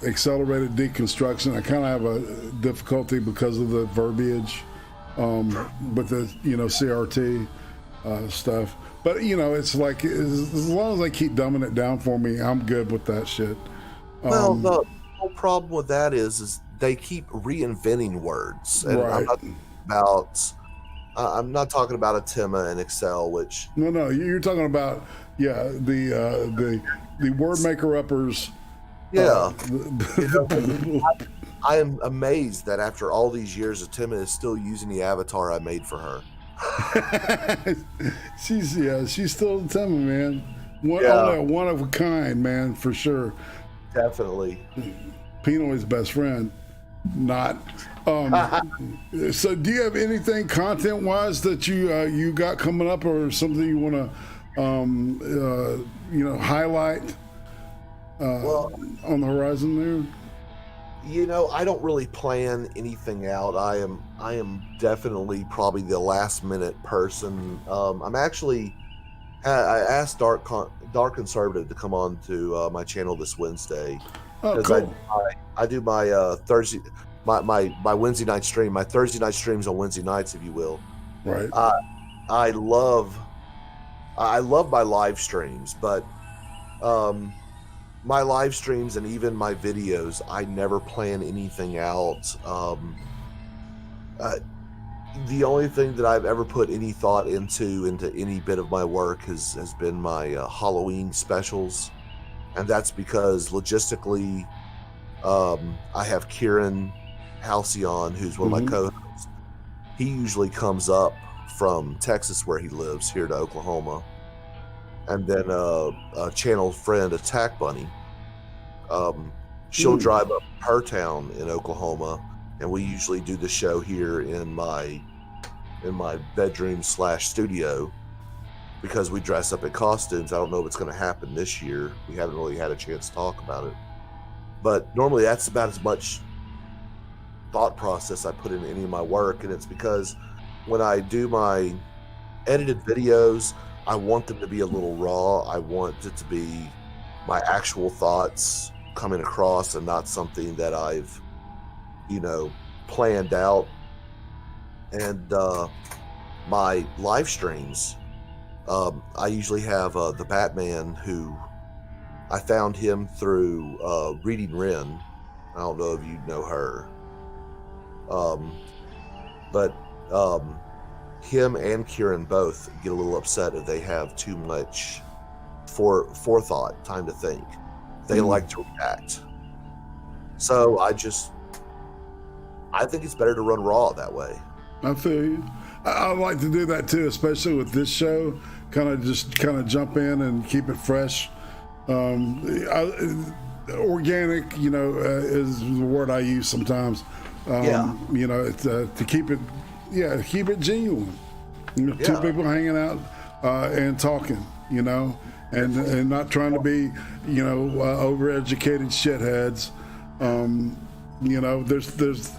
accelerated deconstruction. I kind of have a difficulty because of the verbiage with the CRT stuff. But it's like as long as they keep dumbing it down for me, I'm good with that shit. Well, the whole problem with that is they keep reinventing words, and right. I'm not talking about a Timma and Excel, which no, you're talking about the word maker uppers. Yeah, I am amazed that after all these years, Timma is still using the avatar I made for her. She's still Timma, man. One of a kind, man, for sure. Definitely. Pinoy's best friend. Not. So, do you have anything content-wise that you got coming up, or something you want to, highlight on the horizon there? I don't really plan anything out. I am definitely probably the last minute person. I'm actually. I asked Dark Conservative to come on to my channel this Wednesday. Oh, cool. I do my Thursday, my Wednesday night stream. My Thursday night streams on Wednesday nights, if you will. Right. I love my live streams, but my live streams and even my videos, I never plan anything out. The only thing that I've ever put any thought into any bit of my work has been my Halloween specials, and that's because logistically, I have Kieran Halcyon, who's one of my co-hosts. He usually comes up from Texas, where he lives, here to Oklahoma, and then a channel friend, Attack Bunny. She'll drive up her town in Oklahoma, and we usually do the show here in my bedroom / studio, because we dress up in costumes. I don't know if it's going to happen this year. We haven't really had a chance to talk about it, but normally that's about as much thought process I put in any of my work. And it's because when I do my edited videos, I want them to be a little raw. I want it to be my actual thoughts coming across, and not something that I've planned out. And my live streams, I usually have the Batman, who I found him through Reading Ren. I don't know if you know her, but him and Kieran both get a little upset if they have too much forethought, time to think. They like to react. So I think it's better to run raw that way. I feel you. I like to do that too, especially with this show. Kind of jump in and keep it fresh. Organic, is the word I use sometimes. It's, to keep it genuine. Two people hanging out and talking, and not trying to be, overeducated shitheads. There's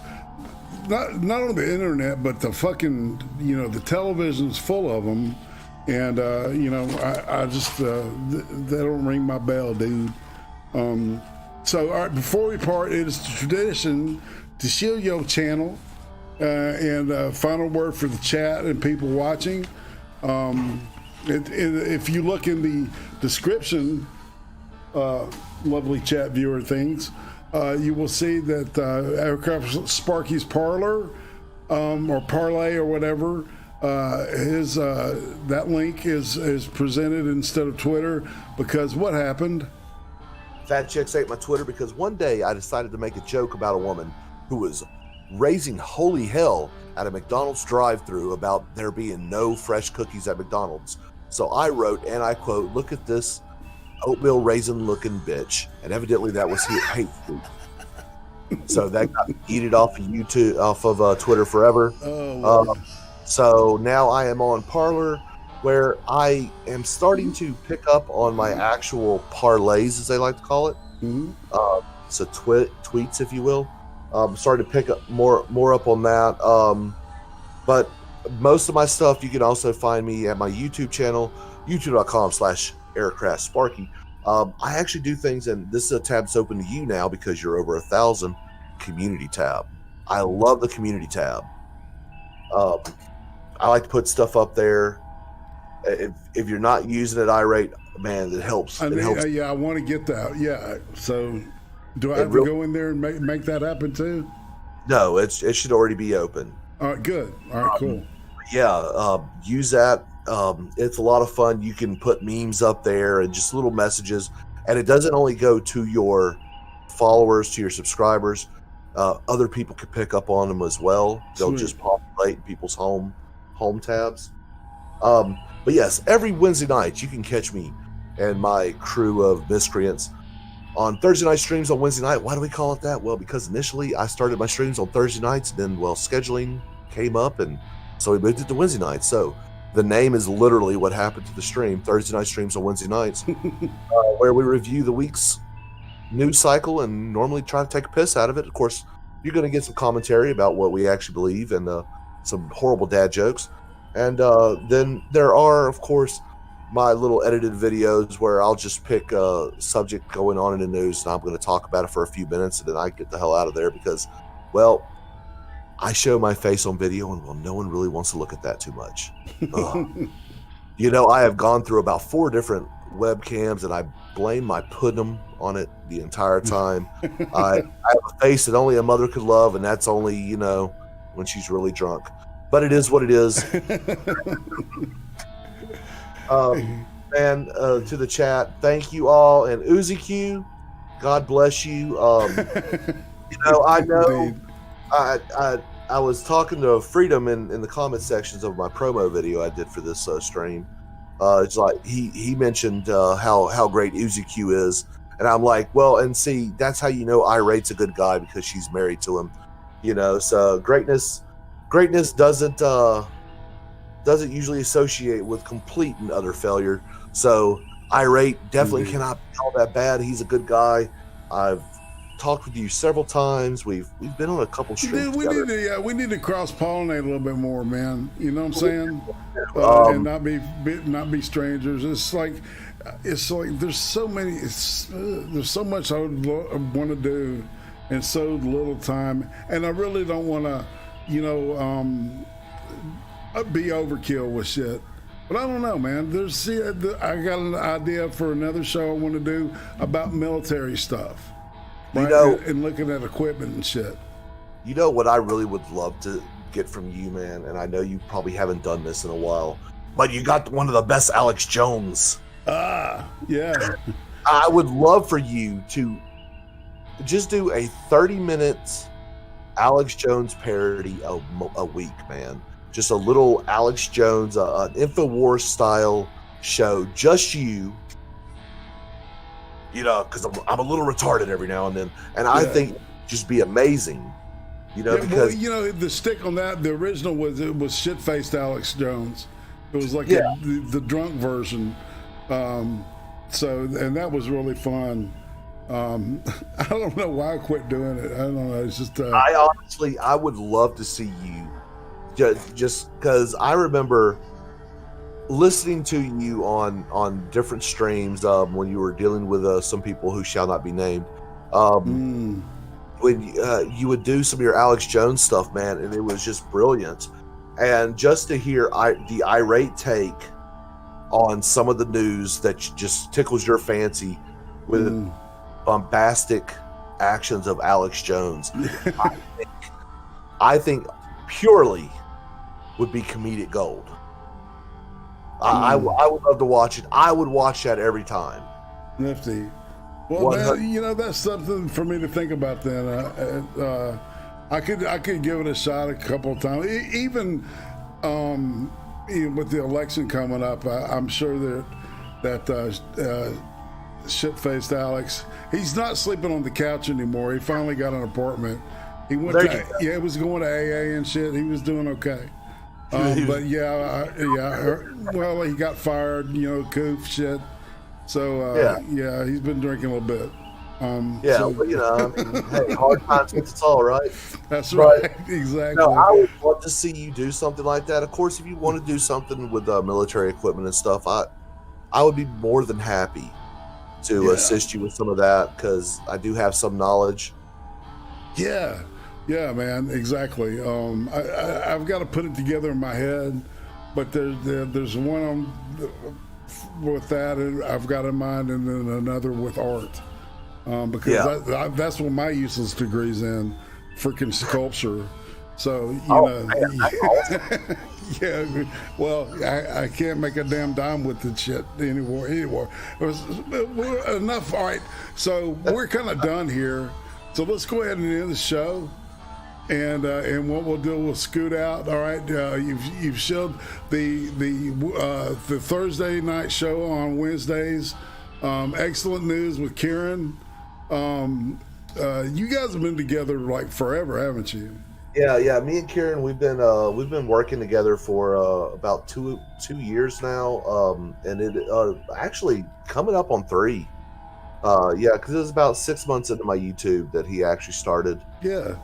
not on the internet, but the fucking, the television's full of them, and I just they don't ring my bell, dude. So all right, before we part, it is tradition to shield your channel, and final word for the chat and people watching. If you look in the description lovely chat viewer things, you will see that AircrafySparky's parlor or parlay or whatever, his that link is presented instead of Twitter, because what happened? Fat Chicks ate my Twitter because one day I decided to make a joke about a woman who was raising holy hell at a McDonald's drive-thru about there being no fresh cookies at McDonald's. So I wrote, and I quote, "Look at this oatmeal raisin looking bitch," and evidently that was hate speech. So that got yeeted off of YouTube, off of Twitter forever. So now I am on Parler, where I am starting to pick up on my actual parlays, as they like to call it. So tweets, if you will. Starting to pick up more up on that. But most of my stuff, you can also find me at my YouTube channel, youtube.com/AircrafySparky. I actually do things, and this is a tab that's open to you now because you're over 1,000. Community tab. I love the community tab. I like to put stuff up there. If you're not using it, irate, man, it helps. I want to get that. Yeah. So, do I have to go in there and make that happen too? No, it should already be open. All right, good. All right, cool. Yeah, use that. It's a lot of fun. You can put memes up there and just little messages, and it doesn't only go to your followers, to your subscribers. Other people can pick up on them as well. They'll just populate in people's home tabs. But yes, every Wednesday night you can catch me and my crew of miscreants on Thursday night streams on Wednesday night. Why do we call it that? Well, because initially I started my streams on Thursday nights, then scheduling came up, and so we moved it to Wednesday nights. So the name is literally what happened to the stream. Thursday night streams on Wednesday nights, where we review the week's news cycle and normally try to take a piss out of it. Of course, you're going to get some commentary about what we actually believe and some horrible dad jokes. And then there are, of course, my little edited videos where I'll just pick a subject going on in the news and I'm going to talk about it for a few minutes, and then I get the hell out of there because, well, I show my face on video and, well, no one really wants to look at that too much. You know, I have gone through about 4 different webcams and I blame my pudding on it the entire time. I have a face that only a mother could love, and that's only, you know, when she's really drunk. But it is what it is. And to the chat, thank you all. And Uzi Q, God bless you. You know, I know I was talking to Freedom in the comment sections of my promo video I did for this stream. It's like he mentioned how great Uzi Q is, and I'm like, well, and see, that's how you know Irate's a good guy, because she's married to him, you know. So greatness doesn't usually associate with complete and utter failure. So Irate definitely cannot be all that bad. He's a good guy. I've talked with you several times. We've been on a couple streams together. We need to cross pollinate a little bit more, man. You know what I'm saying? And not be strangers. It's like there's so much I would want to do in so little time, and I really don't want to, you know, be overkill with shit. But I don't know, man. I got an idea for another show I want to do about military stuff. Right? You know, and looking at equipment and shit. You know what I really would love to get from you, man, and I know you probably haven't done this in a while, but you got one of the best Alex Jones. Yeah. I would love for you to just do a 30-minute Alex Jones parody a week, man. Just a little Alex Jones, an InfoWars style show, just you. You know, because I'm a little retarded every now and then, and I think it'd just be amazing. You know, because well, you know, the stick on that, the original was shit-faced Alex Jones. It was like the drunk version. So, and that was really fun. I don't know why I quit doing it. I don't know. It's just. I would love to see you, just because I remember listening to you on different streams when you were dealing with some people who shall not be named. When you would do some of your Alex Jones stuff, man, and it was just brilliant. And just to hear the irate take on some of the news that just tickles your fancy, with bombastic actions of Alex Jones. I think purely would be comedic gold. I would love to watch it. I would watch that every time. Nifty. Well, man, that's something for me to think about. Then I could give it a shot a couple of times. Even with the election coming up, I'm sure that shit-faced Alex, he's not sleeping on the couch anymore. He finally got an apartment. He went he was going to AA and shit. He was doing okay. But well, he got fired, coof shit. So he's been drinking a little bit. Hey, hard times hits us all, right? That's right, exactly. No, I would love to see you do something like that. Of course, if you want to do something with military equipment and stuff, I would be more than happy to assist you with some of that, because I do have some knowledge. Yeah, man, exactly. I've got to put it together in my head, but there's one with that I've got in mind, and then another with art, because that's what my useless degree's in, freaking sculpture. So awesome. Yeah. Well, I can't make a damn dime with the shit anymore. It was enough. All right, so we're kind of done here. So let's go ahead and end the show. And what we'll do, we'll scoot out. All right, you've showed the Thursday night show on Wednesdays. Excellent news with Kieran. You guys have been together like forever, haven't you? Yeah. Me and Kieran, we've been working together for about two years now, and it actually coming up on 3. Because it was about 6 months into my YouTube that he actually started. Yeah.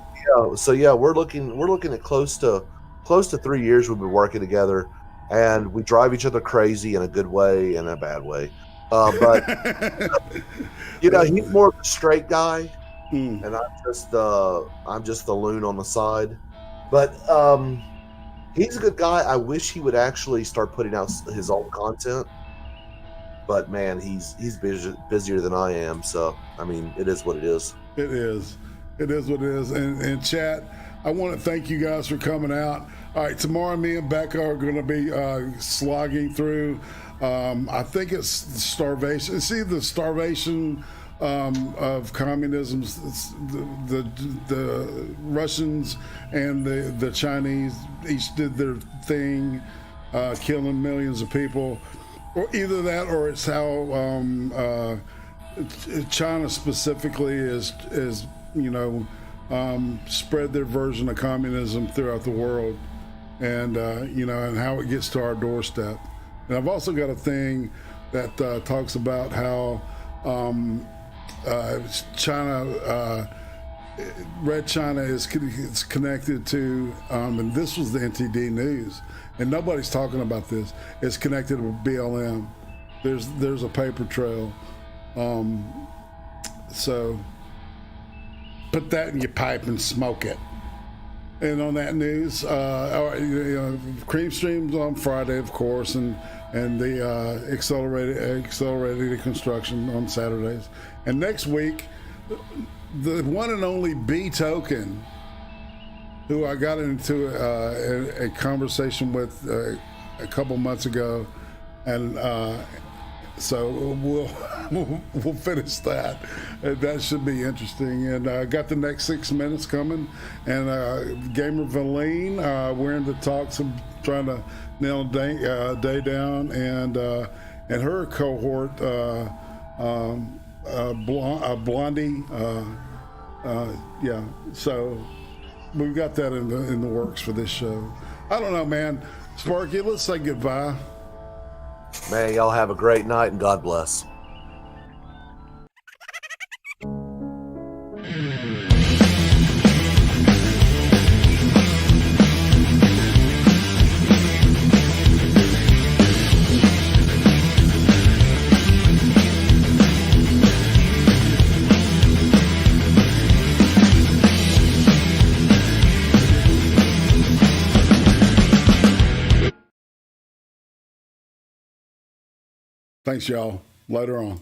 So we're looking at close to 3 years we've been working together, and we drive each other crazy in a good way and a bad way. But he's more of a straight guy, and I'm just the loon on the side. But he's a good guy. I wish he would actually start putting out his own content. But man, he's busier than I am. So I mean, it is what it is. It is what it is. And chat, I want to thank you guys for coming out. All right, tomorrow me and Becca are going to be slogging through. I think it's starvation. See, the starvation of communism. The Russians and the Chinese each did their thing, killing millions of people. Or either that, or it's how China specifically is spread their version of communism throughout the world, and and how it gets to our doorstep. And I've also got a thing that talks about how China, Red China is connected to, and this was the NTD news, and nobody's talking about this. It's connected with BLM. There's a paper trail. So put that in your pipe and smoke it. And on that news, Creem streams on Friday, of course, and the accelerated construction on Saturdays. And next week, the one and only B Token, who I got into a conversation with a couple months ago, and so we'll finish that. That should be interesting. And I got the next 6 minutes coming, and Gamer Valine, we're in the talks of trying to nail a day down, and her cohort, Blondie. So we've got that in the works for this show. I don't know, man. Sparky, let's say goodbye. Man, y'all have a great night, and God bless. Thanks, y'all. Later on.